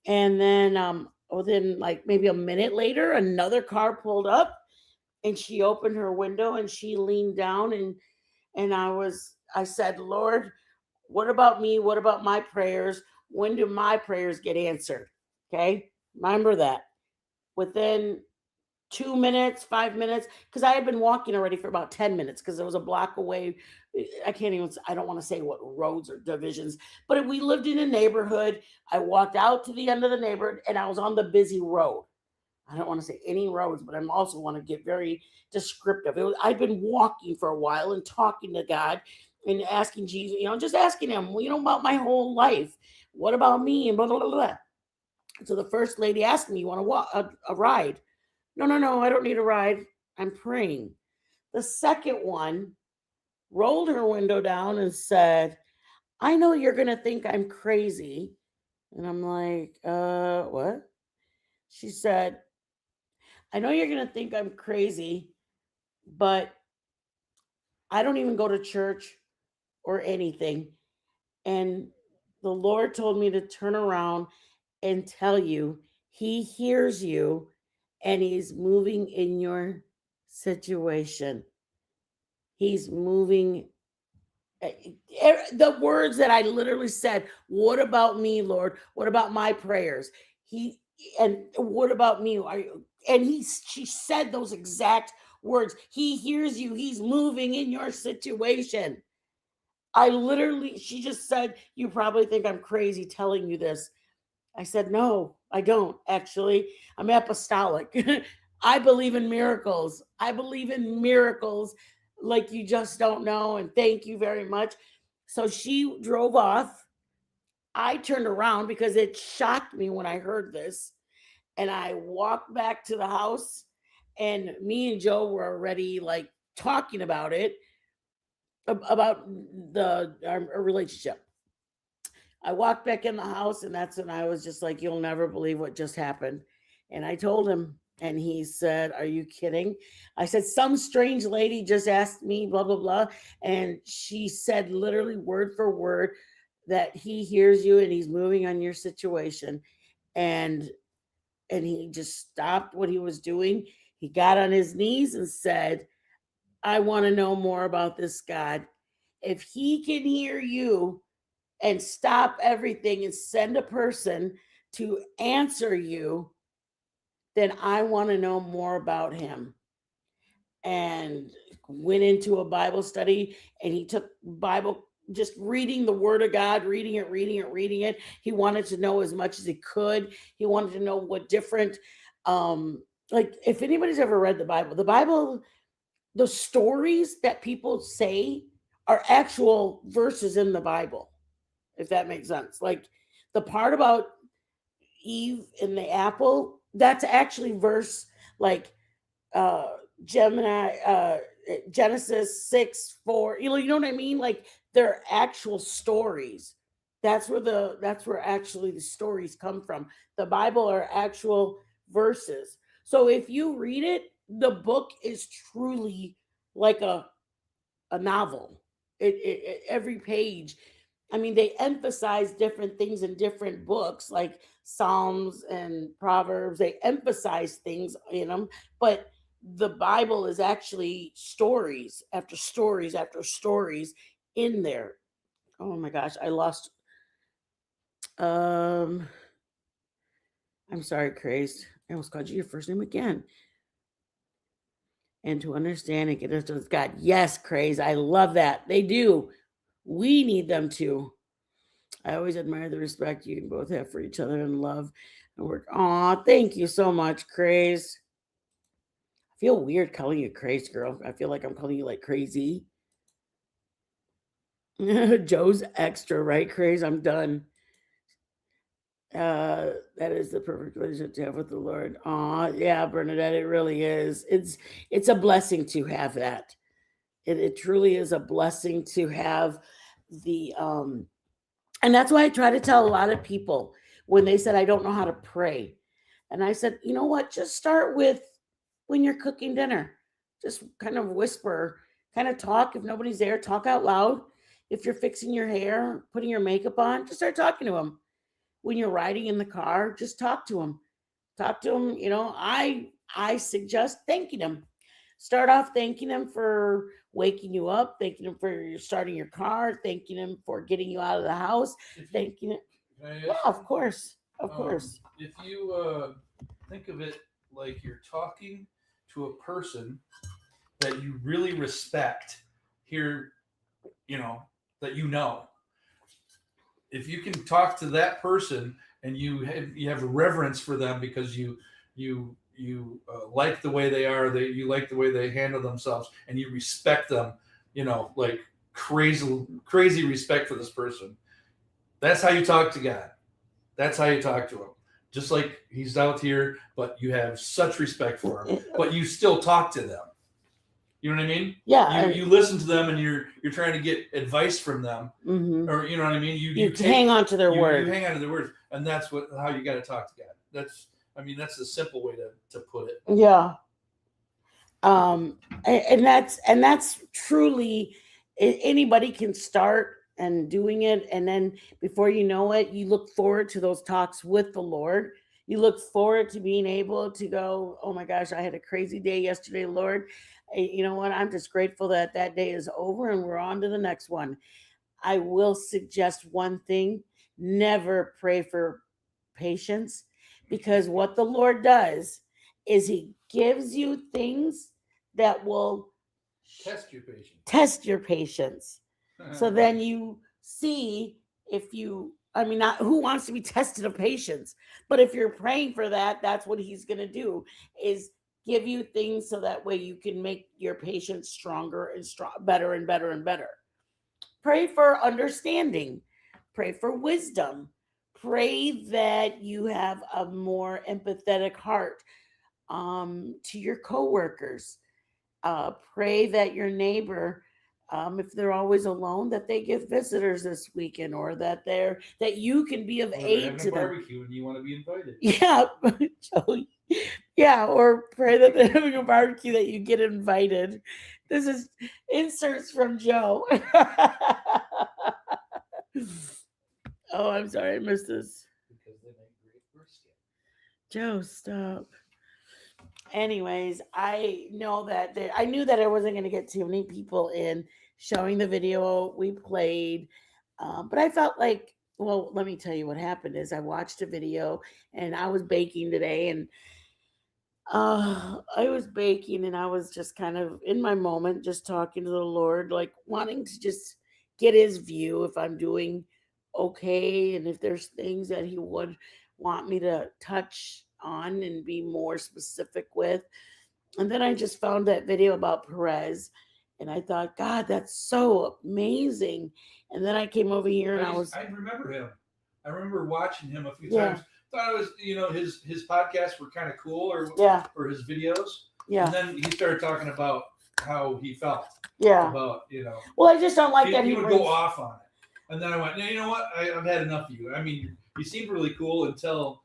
And then, within like maybe a minute later, another car pulled up, and she opened her window and she leaned down, and I said, "Lord, what about me? What about my prayers? When do my prayers get answered?" Okay. Remember that. Within 2 minutes, 5 minutes, because I had been walking already for about 10 minutes because it was a block away. I don't want to say what roads or divisions, but we lived in a neighborhood. I walked out to the end of the neighborhood and I was on the busy road. I don't want to say any roads, but I also want to get very descriptive. I'd been walking for a while and talking to God and asking Jesus, just asking him, about my whole life. What about me? And blah, blah, blah, blah. So the first lady asked me, "You want to walk a ride?" No, I don't need a ride. I'm praying. The second one rolled her window down and said, "I know you're going to think I'm crazy." And I'm like, what? She said, "I know you're going to think I'm crazy, but I don't even go to church or anything. And the Lord told me to turn around and tell you he hears you and he's moving in your situation. He's moving." The words that I literally said, "What about me, Lord? What about my prayers? And what about me? She said those exact words. He hears you. He's moving in your situation. She just said, "You probably think I'm crazy telling you this." I said, "No, I don't actually. I'm apostolic. I believe in miracles. I believe in miracles like you just don't know. And thank you very much." So she drove off. I turned around because it shocked me when I heard this. And I walked back to the house, and me and Joe were already like talking about it, about our relationship. I walked back in the house, and that's when I was just like, "You'll never believe what just happened." And I told him, and he said, "Are you kidding?" I said, "Some strange lady just asked me, blah, blah, blah." And she said literally word for word that he hears you and he's moving on your situation. And he just stopped what he was doing. He got on his knees and said, "I want to know more about this God. If he can hear you and stop everything and send a person to answer you, then I want to know more about him." And went into a Bible study, and he took Bible, just reading the word of God, reading it. He wanted to know as much as he could. He wanted to know what different, like if anybody's ever read the Bible, the stories that people say are actual verses in the Bible, if that makes sense. Like the part about Eve and the apple, that's actually verse like Genesis 6:4. You know what I mean? Like they're actual stories. That's where actually the stories come from. The Bible are actual verses. So if you read it, the book is truly like a novel. Every page. I mean, they emphasize different things in different books, like Psalms and Proverbs. They emphasize things in them, but the Bible is actually stories after stories after stories in there. Oh my gosh, I lost. I'm sorry, Crazed. I almost called you your first name again. And to understand and get us to God. Yes, Crazed. I love that. They do. We need them to. I always admire the respect you both have for each other and love and work. Aw, thank you so much, Crazed. I feel weird calling you Crazed, girl. I feel like I'm calling you like crazy. Joe's extra, right, Crazed? I'm done. That is the perfect relationship to have with the Lord. Aw, yeah, Bernadette, it really is. It's a blessing to have that. It truly is a blessing to have the and that's why I try to tell a lot of people when they said I don't know how to pray. And I said, you know what? Just start with when you're cooking dinner. Just kind of whisper, kind of talk. If nobody's there, talk out loud. If you're fixing your hair, putting your makeup on, just start talking to them. When you're riding in the car, just talk to them. Talk to them. You know, I suggest thanking them. Start off thanking them for waking you up, thanking them for starting your car, thanking them for getting you out of the house, thanking it. Yeah, of course. Of course. If you think of it like you're talking to a person that you really respect here, you know, that you know. If you can talk to that person and you have reverence for them because you like the way they are, you like the way they handle themselves, and you respect them, you know, like crazy respect for this person. That's how you talk to God. That's how you talk to him. Just like he's out here, but you have such respect for him, but you still talk to them. You know what I mean? Yeah. You listen to them and you're trying to get advice from them, or you know what I mean? You hang on to their word. You hang on to their words, and that's how you got to talk to God. That's the simple way to put it. Yeah. And that's truly, anybody can start and doing it, and then before you know it, you look forward to those talks with the Lord. You look forward to being able to go, oh my gosh, I had a crazy day yesterday, Lord. You know what? I'm just grateful that day is over and we're on to the next one. I will suggest one thing: never pray for patience, because what the Lord does is he gives you things that will test your patience. So then you see if you, not who wants to be tested of patience, but if you're praying for that, that's what he's going to do, is give you things so that way you can make your patience stronger and better and better and better. Pray for understanding. Pray for wisdom. Pray that you have a more empathetic heart to your coworkers. Pray that your neighbor, if they're always alone, that they get visitors this weekend, or that you can be of aid to them. Barbecue and you want to be invited. Yeah, yeah, or pray that they're having a barbecue that you get invited. This is inserts from Joe. Oh, I'm sorry, I missed this. Because they make great brisket. Joe, stop. Anyways, I know that I knew that I wasn't going to get too many people in showing the video we played, but I felt like, well, let me tell you what happened is I watched a video, and I was baking today, and I was baking, and I was just kind of in my moment, just talking to the Lord, like wanting to just get his view if I'm doing okay, and if there's things that he would want me to touch on and be more specific with. And then I just found that video about Perez, and I thought, God, that's so amazing. And then I came over here, and I remember him. I remember watching him a few times. Thought it was, his podcasts were kind of cool, or his videos. Yeah. And then he started talking about how he felt. Yeah. About, Well, I just don't like that he would go off on it. And then I went, no, you know what? I've had enough of you. I mean, you seemed really cool until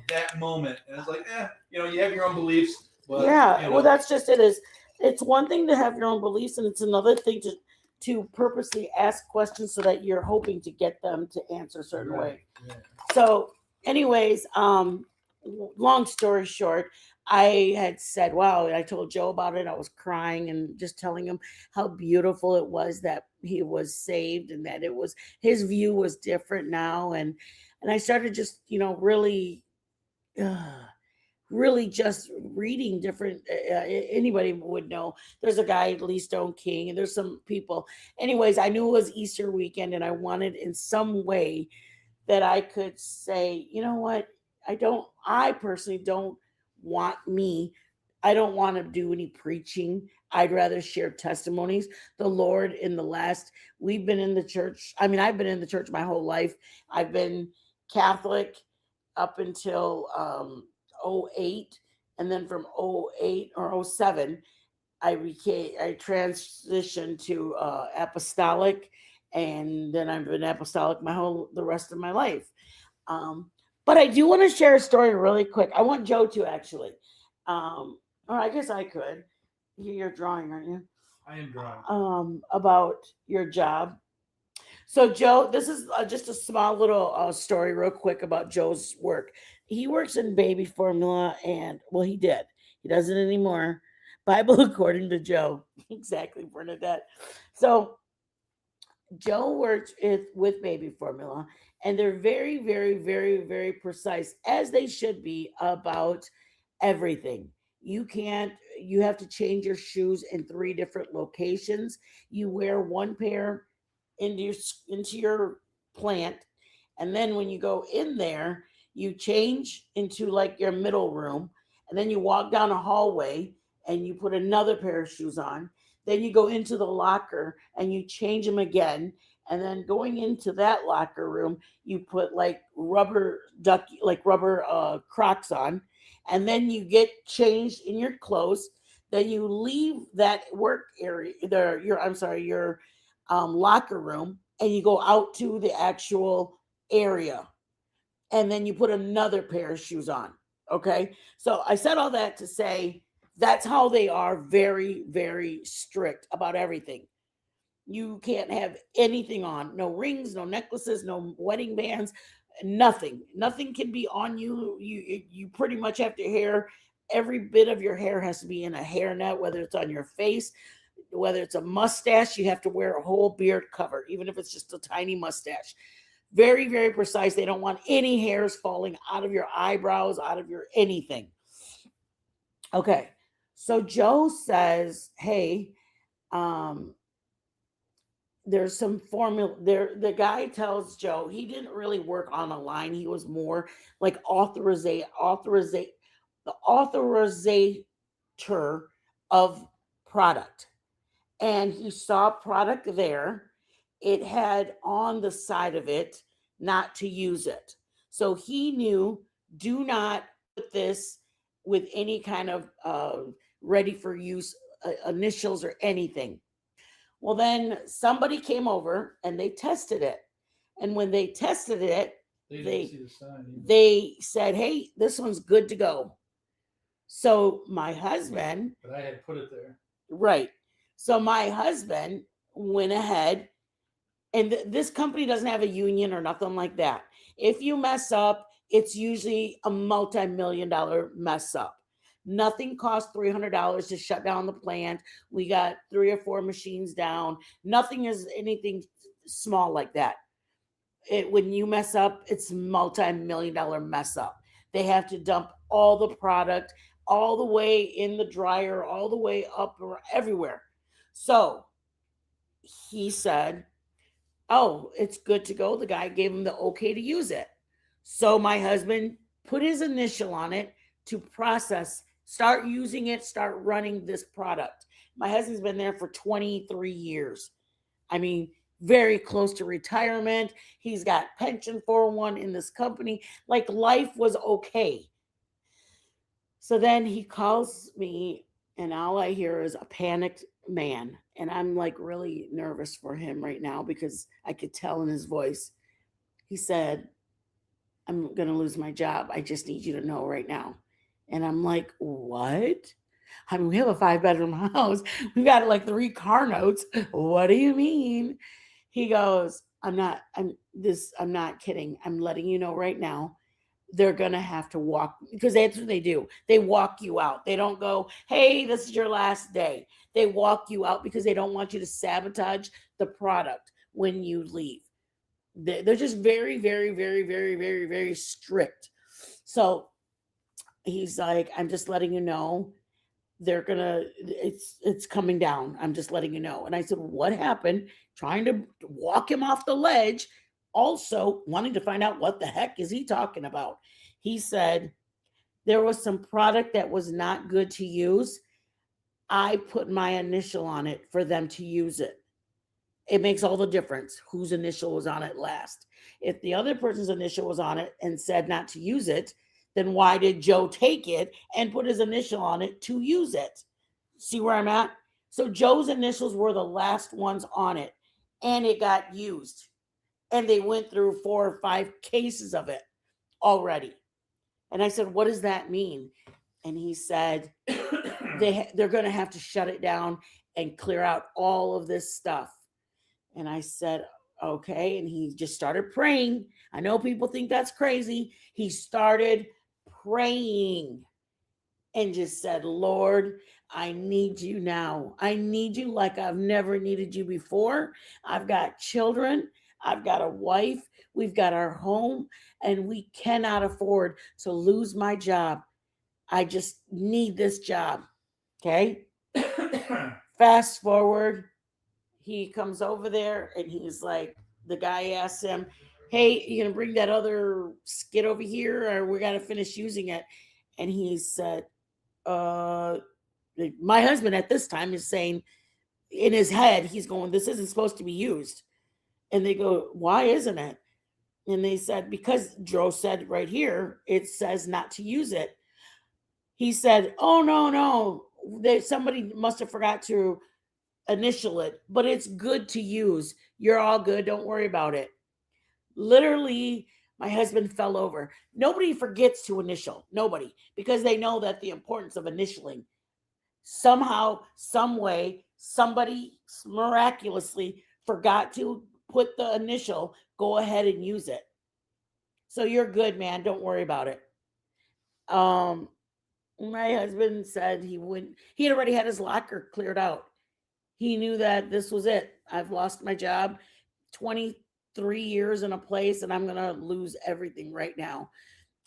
that moment. And it's like, you have your own beliefs. But, well, that's just it. It's one thing to have your own beliefs, and it's another thing to purposely ask questions so that you're hoping to get them to answer a certain way. Yeah. So anyways, long story short, I had said, wow, I told Joe about it. I was crying and just telling him how beautiful it was that he was saved, and that his view was different now. And I started just, really just reading different, anybody would know. There's a guy, Lee Stone King, and there's some people. Anyways, I knew it was Easter weekend, and I wanted in some way that I could say, you know what? I personally don't want to do any preaching. I'd rather share testimonies. The Lord we've been in the church. I've been in the church my whole life. I've been Catholic up until 08, and then from 08 or 07, I transitioned to apostolic, and then I've been apostolic the rest of my life. But I do want to share a story really quick. I want Joe to actually. Or I guess I could. You're drawing, aren't you? I am drawing. About your job. So Joe, this is just a small little story real quick about Joe's work. He works in baby formula and, well, he did. He doesn't anymore. Bible according to Joe. Exactly, Bernadette. So Joe works with baby formula, and they're very, very, very, very precise, as they should be, about everything. You have to change your shoes in 3 different locations. You wear one pair into your plant, and then when you go in there, you change into like your middle room, and then you walk down a hallway and you put another pair of shoes on. Then you go into the locker and you change them again. And then going into that locker room, you put like rubber Crocs on. And then you get changed in your clothes. Then you leave that work area, your locker room, and you go out to the actual area. And then you put another pair of shoes on. Okay. So I said all that to say, that's how they are, very, very strict about everything. You can't have anything on, no rings, no necklaces, no wedding bands, nothing. Nothing can be on you. You pretty much have to hair. Every bit of your hair has to be in a hairnet, whether it's on your face, whether it's a mustache, you have to wear a whole beard cover, even if it's just a tiny mustache. Very, very precise. They don't want any hairs falling out of your eyebrows, out of your anything. Okay. So Joe says, hey, there's some formula there. The guy tells Joe he didn't really work on a line. He was more like the authorizator of product. And he saw product there. It had on the side of it not to use it. So he knew, do not put this with any kind of ready for use initials or anything. Well, then somebody came over and they tested it. And when they tested it, they said, hey, this one's good to go. So my husband. But I had put it there. Right. So my husband went ahead, and this company doesn't have a union or nothing like that. If you mess up, it's usually a multi-million-dollar mess up. Nothing costs $300 to shut down the plant. We got 3 or 4 machines down. Nothing is anything small like that. When you mess up, it's multi-million-dollar mess up. They have to dump all the product all the way in the dryer, all the way up or everywhere. So he said, oh, it's good to go. The guy gave him the okay to use it. So my husband put his initial on it to process, start using it, start running this product. My husband's been there for 23 years. I mean, very close to retirement. He's got pension 401 in this company. Like life was okay. So then he calls me, and all I hear is a panicked man. And I'm like really nervous for him right now because I could tell in his voice. He said, I'm going to lose my job. I just need you to know right now. And I'm like, what? I mean, we have a 5-bedroom house. We got like 3 car notes. What do you mean? He goes, I'm not kidding. I'm letting you know right now. They're going to have to walk, because that's what they do. They walk you out. They don't go, hey, this is your last day. They walk you out because they don't want you to sabotage the product when you leave. They're just very, very, very, very, very, very strict. So he's like, I'm just letting you know it's coming down. I'm just letting you know. And I said, what happened? Trying to walk him off the ledge. Also wanting to find out what the heck is he talking about. He said, there was some product that was not good to use. I put my initial on it for them to use it. It makes all the difference whose initial was on it last. If the other person's initial was on it and said not to use it, then why did Joe take it and put his initial on it to use it? See where I'm at? So Joe's initials were the last ones on it, and it got used. And they went through 4 or 5 cases of it. already. And I said, what does that mean? And he said, they're going to have to shut it down and clear out all of this stuff. And I said, okay. And he just started praying. I know people think that's crazy. He started praying and just said, Lord, I need you now. I need you like I've never needed you before. I've got children. I've got a wife. We've got our home, and we cannot afford to lose my job. I just need this job. Okay. Fast forward. He comes over there and he's like, the guy asks him, hey, you going to bring that other skid over here or we got to finish using it? And he said, my husband at this time is saying in his head, he's going, this isn't supposed to be used. And they go, why isn't it? And they said, because Joe said right here, it says not to use it. He said, oh, no. Somebody must have forgot to initial it, but it's good to use. You're all good. Don't worry about it. Literally, my husband fell over. Nobody forgets to initial. Nobody, because they know that the importance of initialing. Somehow, some way, somebody miraculously forgot to put the initial. Go ahead and use it. So you're good, man. Don't worry about it. My husband said he had already had his locker cleared out. He knew that this was it. I've lost my job, 23 years in a place, and I'm going to lose everything right now.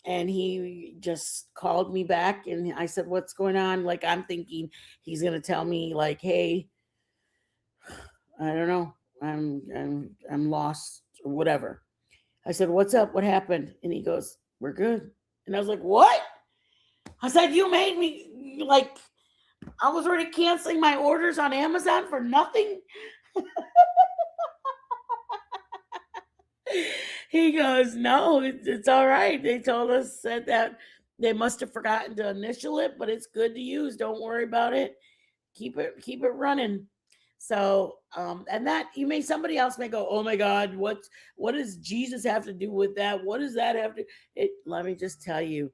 And he just called me back and I said, what's going on? Like, I'm thinking he's going to tell me like, hey, I don't know. I'm lost or whatever. I said, what's up? What happened? And he goes, we're good. And I was like, what? I said, you made me like, I was already canceling my orders on Amazon for nothing. He goes, no, it's all right. They told us, said that they must have forgotten to initial it, but it's good to use. Don't worry about it. Keep it running. So, and that somebody else may go, oh my God, what does Jesus have to do with that? What does that have to? Let me just tell you,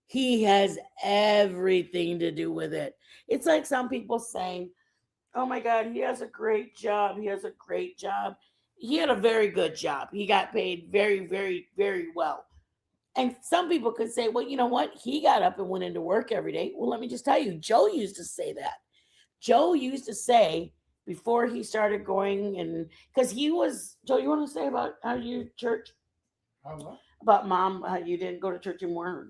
he has everything to do with it. It's like some people saying, oh my God, he has a great job. He has a great job. He had a very good job. He got paid very, very, very well. And some people could say, well, you know what? He got up and went into work every day. Well, let me just tell you, Joe used to say that. Joe used to say before he started going, and because he was, Joe, you want to say about how you church? What? About mom, how you didn't go to church anymore?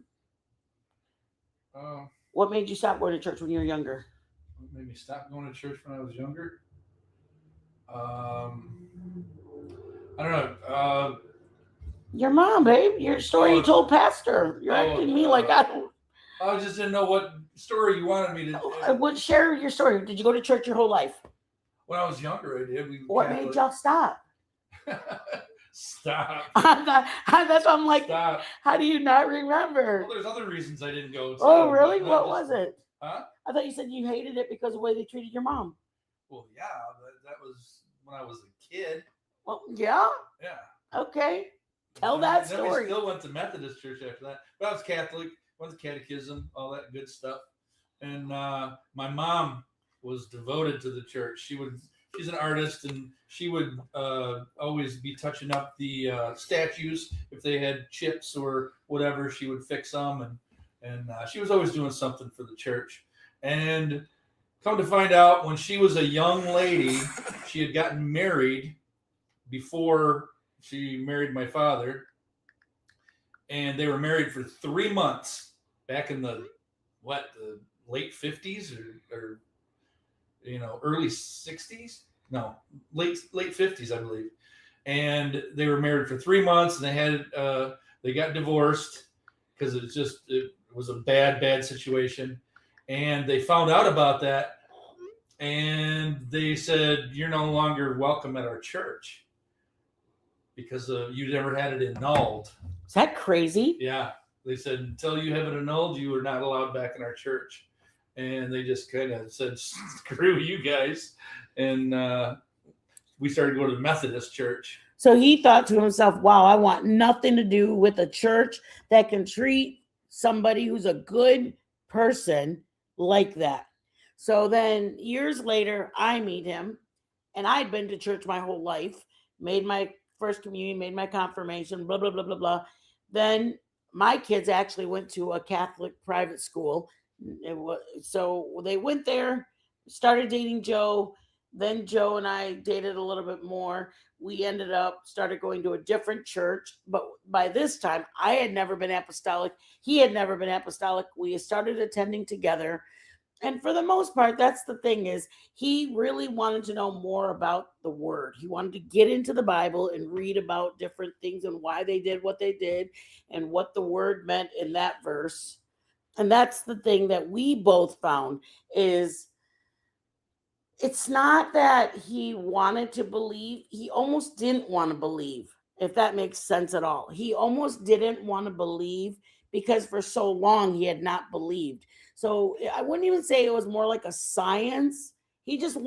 What made you stop going to church when you were younger? What made me stop going to church when I was younger? I don't know. Your mom, babe. Your story you told Pastor. You're acting me like I don't. I just didn't know what story you wanted me to. Share your story. Did you go to church your whole life? When I was younger, I did. What made y'all stop? Stop. That's why I'm like, stop. How do you not remember? Well, there's other reasons I didn't go. Oh, really? What was it? Huh? I thought you said you hated it because of the way they treated your mom. Well, yeah, that was when I was a kid. Well, yeah. Yeah. Okay. Tell that story. Then we still went to Methodist church after that. But I was Catholic, went to catechism, all that good stuff. And my mom was devoted to the church. She's an artist, and she would always be touching up the statues. If they had chips or whatever, she would fix them. And she was always doing something for the church. And come to find out, when she was a young lady, she had gotten married before she married my father. And they were married for 3 months back in the late 50s or early 60s? No, late 50s, I believe. And they were married for 3 months, and they got divorced because it was a bad situation. And they found out about that, and they said, you're no longer welcome at our church because you never had it annulled. Is that crazy? Yeah. They said, until you have it annulled, you are not allowed back in our church. And they just kind of said, screw you guys. And we started going to the Methodist church. So he thought to himself, wow, I want nothing to do with a church that can treat somebody who's a good person like that. So then years later, I meet him, and I'd been to church my whole life, made my first communion, made my confirmation, blah, blah, blah, blah, blah. Then my kids actually went to a Catholic private school. So they went there, started dating Joe. Then Joe and I dated a little bit more. We ended up started going to a different church. But by this time, I had never been apostolic. He had never been apostolic. We started attending together. And for the most part, that's the thing, is he really wanted to know more about the word. He wanted to get into the Bible and read about different things and why they did what they did and what the word meant in that verse. And that's the thing that we both found, is it's not that he wanted to believe. He almost didn't want to believe, if that makes sense at all. He almost didn't want to believe because for so long he had not believed. So I wouldn't even say it was more like a science. He just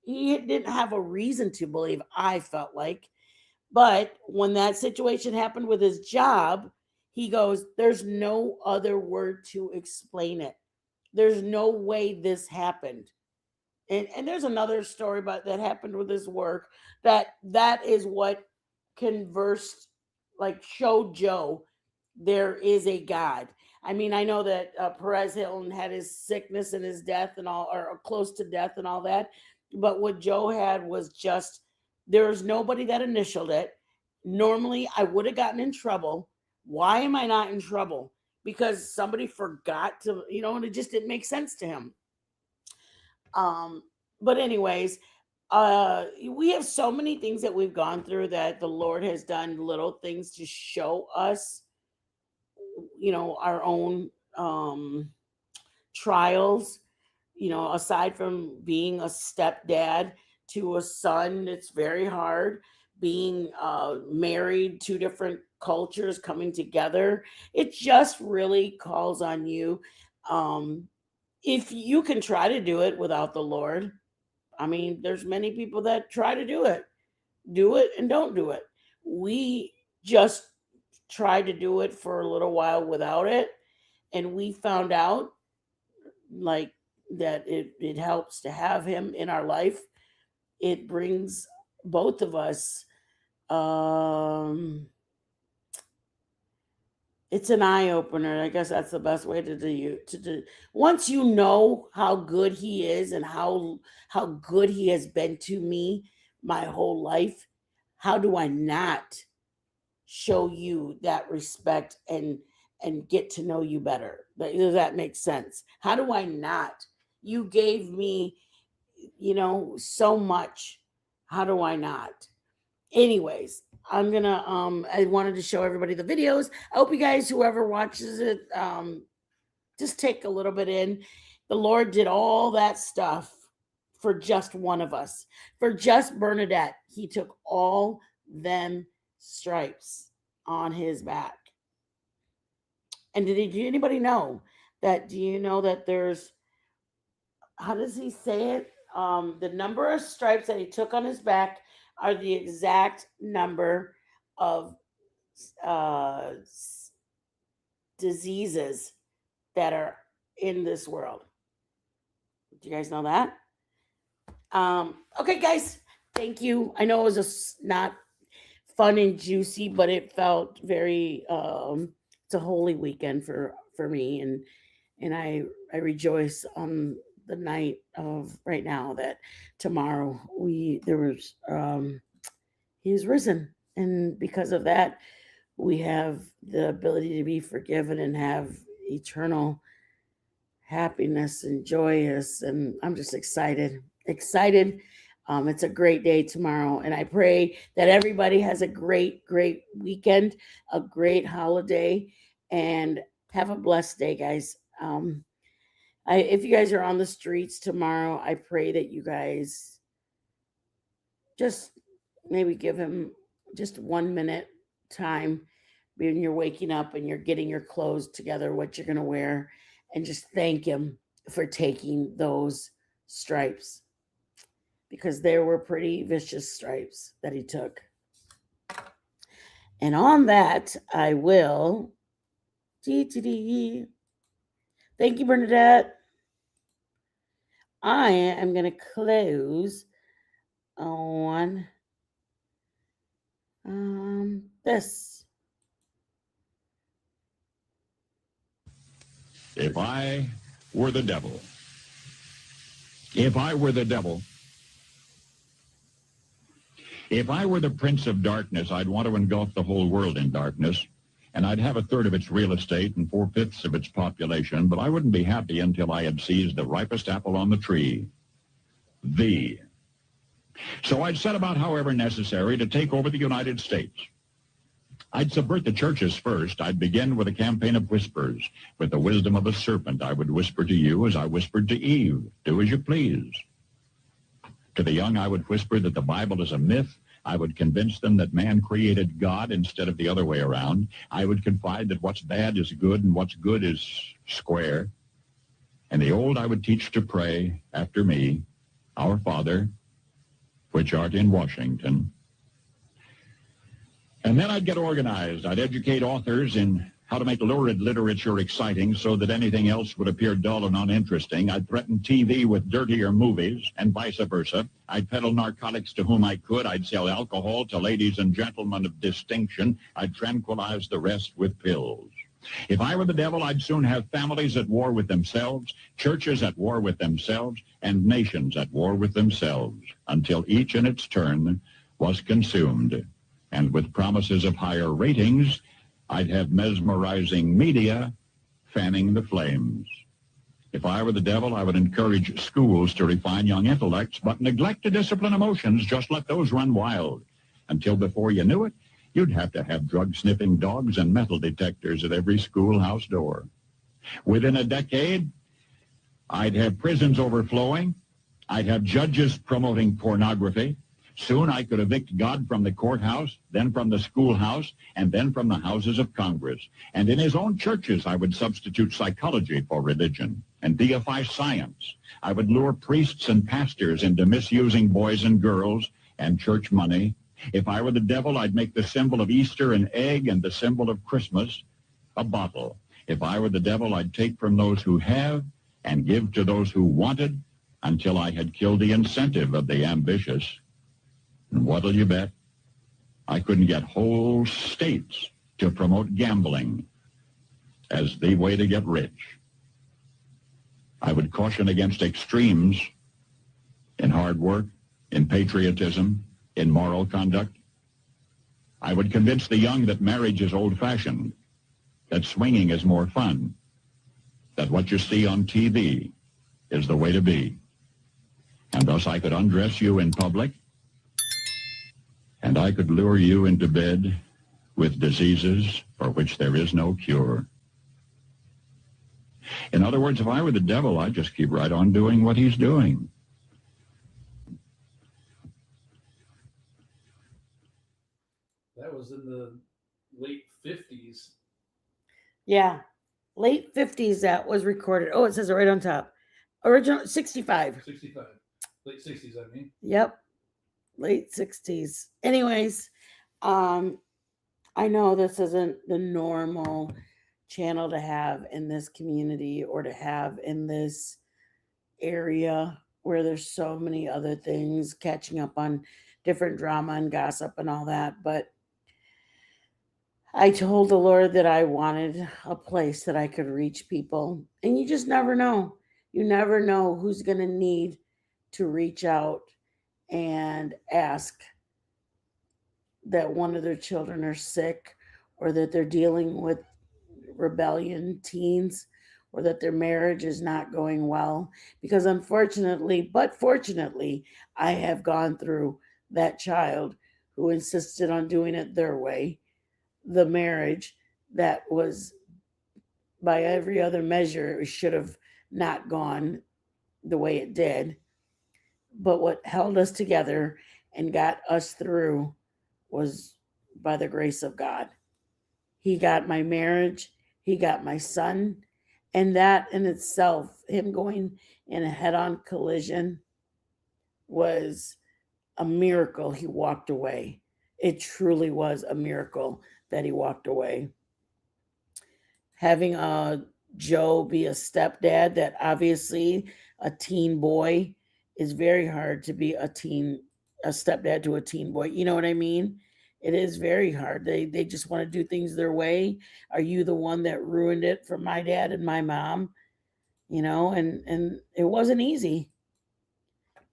he didn't have a reason to believe, I felt like. But when that situation happened with his job, he goes, there's no other word to explain it. There's no way this happened. And there's another story about that happened with his work that is what conversed, like showed Joe there is a God. I mean, I know that Perez Hilton had his sickness and his death and all, or close to death and all that. But what Joe had was just, there's nobody that initialed it. Normally, I would have gotten in trouble. Why am I not in trouble? Because somebody forgot to, and it just didn't make sense to him. But anyways, we have so many things that we've gone through that the Lord has done little things to show us, our own trials, aside from being a stepdad to a son. It's very hard being married, two different cultures coming together. It just really calls on you. If you can try to do it without the Lord, I mean, there's many people that try to do it and don't do it. We just tried to do it for a little while without it. And we found out like that it helps to have him in our life. It brings both of us, it's an eye opener. I guess that's the best way to do. Once you know how good he is and how good he has been to me my whole life, how do I not show you that respect and get to know you better? Does that make sense? How do I not? You gave me, so much. How do I not? Anyways, I'm gonna I wanted to show everybody the videos. I hope you guys, whoever watches it, just take a little bit in. The Lord did all that stuff for just one of us. For just Bernadette, he took all them stripes on his back. And did anybody know that? Do you know that there's, how does he say it? The number of stripes that he took on his back are the exact number of diseases that are in this world. Do you guys know that? Okay, guys, thank you. I know it was just not fun and juicy, but it felt very, it's a holy weekend for me. And I rejoice on the night of right now that tomorrow he is risen. And because of that, we have the ability to be forgiven and have eternal happiness and joyous. And I'm just excited. It's a great day tomorrow. And I pray that everybody has a great, great weekend, a great holiday, and have a blessed day, guys. If you guys are on the streets tomorrow, I pray that you guys just maybe give him just 1 minute time when you're waking up and you're getting your clothes together, what you're going to wear, and just thank him for taking those stripes. because there were pretty vicious stripes that he took. And on that, I will. Thank you, Bernadette. I am going to close on this. If I were the devil, if I were the devil, if I were the prince of darkness, I'd want to engulf the whole world in darkness, and I'd have a third of its real estate and 4/5 of its population, but I wouldn't be happy until I had seized the ripest apple on the tree, thee. So I'd set about, however necessary, to take over the United States. I'd subvert the churches first. I'd begin with a campaign of whispers. With the wisdom of a serpent, I would whisper to you as I whispered to Eve, do as you please. To the young, I would whisper that the Bible is a myth. I would convince them that man created God instead of the other way around. I would confide that what's bad is good and what's good is square. And the old I would teach to pray after me, Our Father, which art in Washington. And then I'd get organized. I'd educate authors in how to make lurid literature exciting so that anything else would appear dull and uninteresting. I'd threaten TV with dirtier movies and vice versa. I'd peddle narcotics to whom I could. I'd sell alcohol to ladies and gentlemen of distinction. I'd tranquilize the rest with pills. If I were the devil, I'd soon have families at war with themselves, churches at war with themselves, and nations at war with themselves, until each in its turn was consumed. And with promises of higher ratings, I'd have mesmerizing media fanning the flames. If I were the devil, I would encourage schools to refine young intellects, but neglect to discipline emotions. Just let those run wild. Until before you knew it, you'd have to have drug-sniffing dogs and metal detectors at every schoolhouse door. Within a decade, I'd have prisons overflowing. I'd have judges promoting pornography. Soon I could evict God from the courthouse, then from the schoolhouse, and then from the houses of Congress. And in his own churches, I would substitute psychology for religion and deify science. I would lure priests and pastors into misusing boys and girls and church money. If I were the devil, I'd make the symbol of Easter an egg and the symbol of Christmas a bottle. If I were the devil, I'd take from those who have and give to those who wanted until I had killed the incentive of the ambitious. And what'll you bet? I couldn't get whole states to promote gambling as the way to get rich. I would caution against extremes in hard work, in patriotism, in moral conduct. I would convince the young that marriage is old-fashioned, that swinging is more fun, that what you see on TV is the way to be. And thus I could undress you in public, and I could lure you into bed with diseases for which there is no cure. In other words, if I were the devil, I'd just keep right on doing what he's doing. That was in the late 50s. Yeah. Late 50s that was recorded. Oh, it says it right on top. Original 65. 65. Late 60s, I mean. Yep. Late 60s. Anyways, I know this isn't the normal channel to have in this community or to have in this area where there's so many other things catching up on different drama and gossip and all that. But I told the Lord that I wanted a place that I could reach people. And you just never know. You never know who's going to need to reach out and ask that one of their children are sick, or that they're dealing with rebellion teens, or that their marriage is not going well. Because unfortunately, but fortunately, I have gone through that child who insisted on doing it their way. The marriage that was, by every other measure, it should have not gone the way it did. But what held us together and got us through was by the grace of God. He got my marriage. He got my son. And that in itself, him going in a head-on collision was a miracle he walked away. It truly was a miracle that he walked away. Having Joe be a stepdad, that obviously a teen boy, is very hard to be a stepdad to a teen boy. You know what I mean? It is very hard. They just want to do things their way. Are you the one that ruined it for my dad and my mom? You know, and it wasn't easy.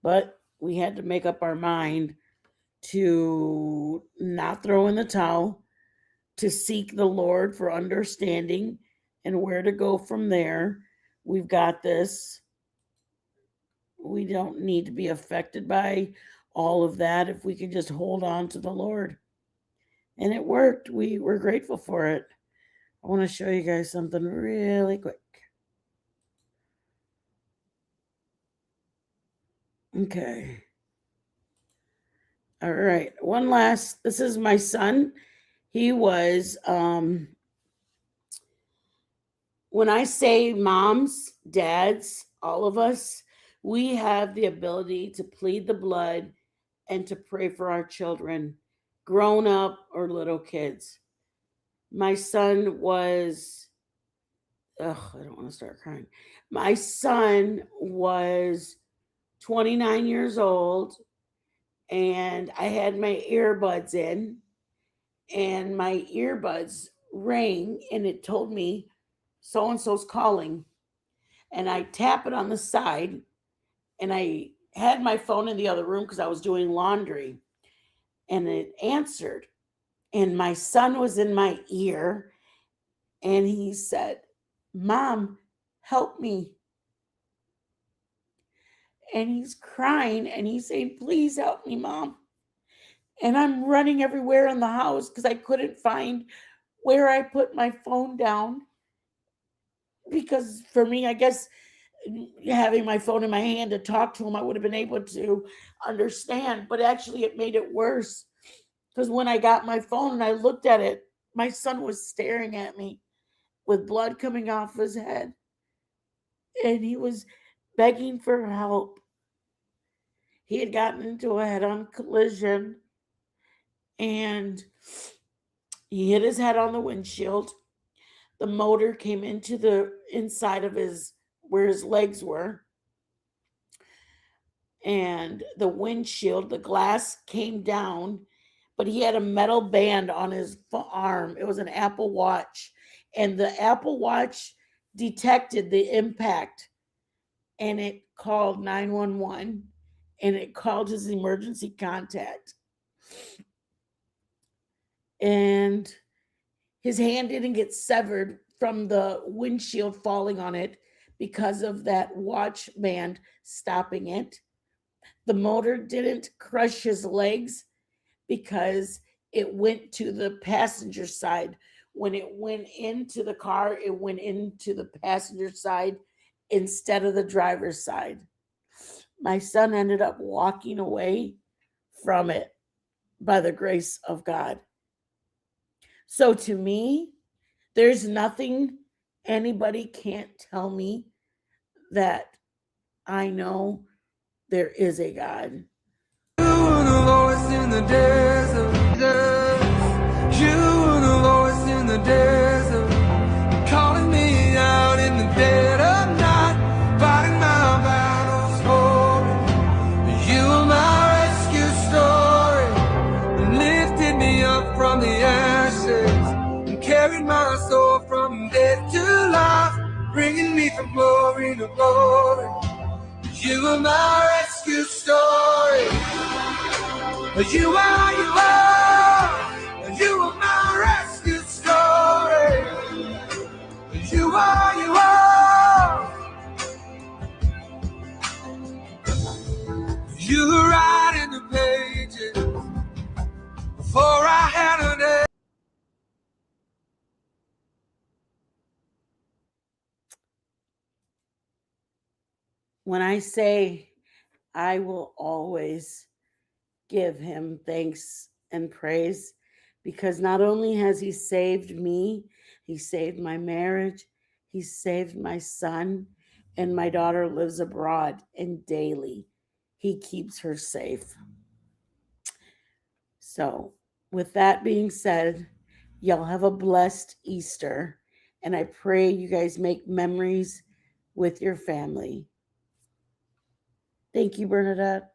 But we had to make up our mind to not throw in the towel, to seek the Lord for understanding and where to go from there. We've got this. We don't need to be affected by all of that if we can just hold on to the Lord. And it worked. We're grateful for it. I want to show you guys something really quick. Okay. All right. One last. This is my son. He was, when I say moms, dads, all of us, we have the ability to plead the blood and to pray for our children, grown up or little kids. My son was, I don't want to start crying. My son was 29 years old, and I had my earbuds in, and my earbuds rang, and it told me so-and-so's calling. And I tap it on the side, and I had my phone in the other room because I was doing laundry, and it answered. And my son was in my ear, and he said, "Mom, help me." And he's crying, and he's saying, "Please help me, Mom." And I'm running everywhere in the house because I couldn't find where I put my phone down. Because for me, I guess having my phone in my hand to talk to him, I would have been able to understand. But actually, it made it worse. Because when I got my phone and I looked at it, my son was staring at me with blood coming off his head. And he was begging for help. He had gotten into a head-on collision, and he hit his head on the windshield. The motor came into the inside of where his legs were. And the windshield, the glass came down, but he had a metal band on his arm. It was an Apple Watch. And the Apple Watch detected the impact, and it called 911, and it called his emergency contact. And his hand didn't get severed from the windshield falling on it because of that watch band stopping it. The motor didn't crush his legs because it went to the passenger side. When it went into the car, it went into the passenger side instead of the driver's side. My son ended up walking away from it by the grace of God. So to me, there's nothing anybody can't tell me that I know there is a God. You were the voice in the desert. You were the voice in the desert, calling me out in the dead of night, fighting my battles for me. You were my rescue story, lifted me up from the ashes, and carried my soul from death to life, bringing me from glory to glory. You were my rescue story. You are, you are my rescue story. You are, you were writing the pages before I had a day. When I say I will always give him thanks and praise, because not only has he saved me, he saved my marriage, he saved my son, and my daughter lives abroad, and daily he keeps her safe. So, with that being said, y'all have a blessed Easter, and I pray you guys make memories with your family. Thank you, Bernadette.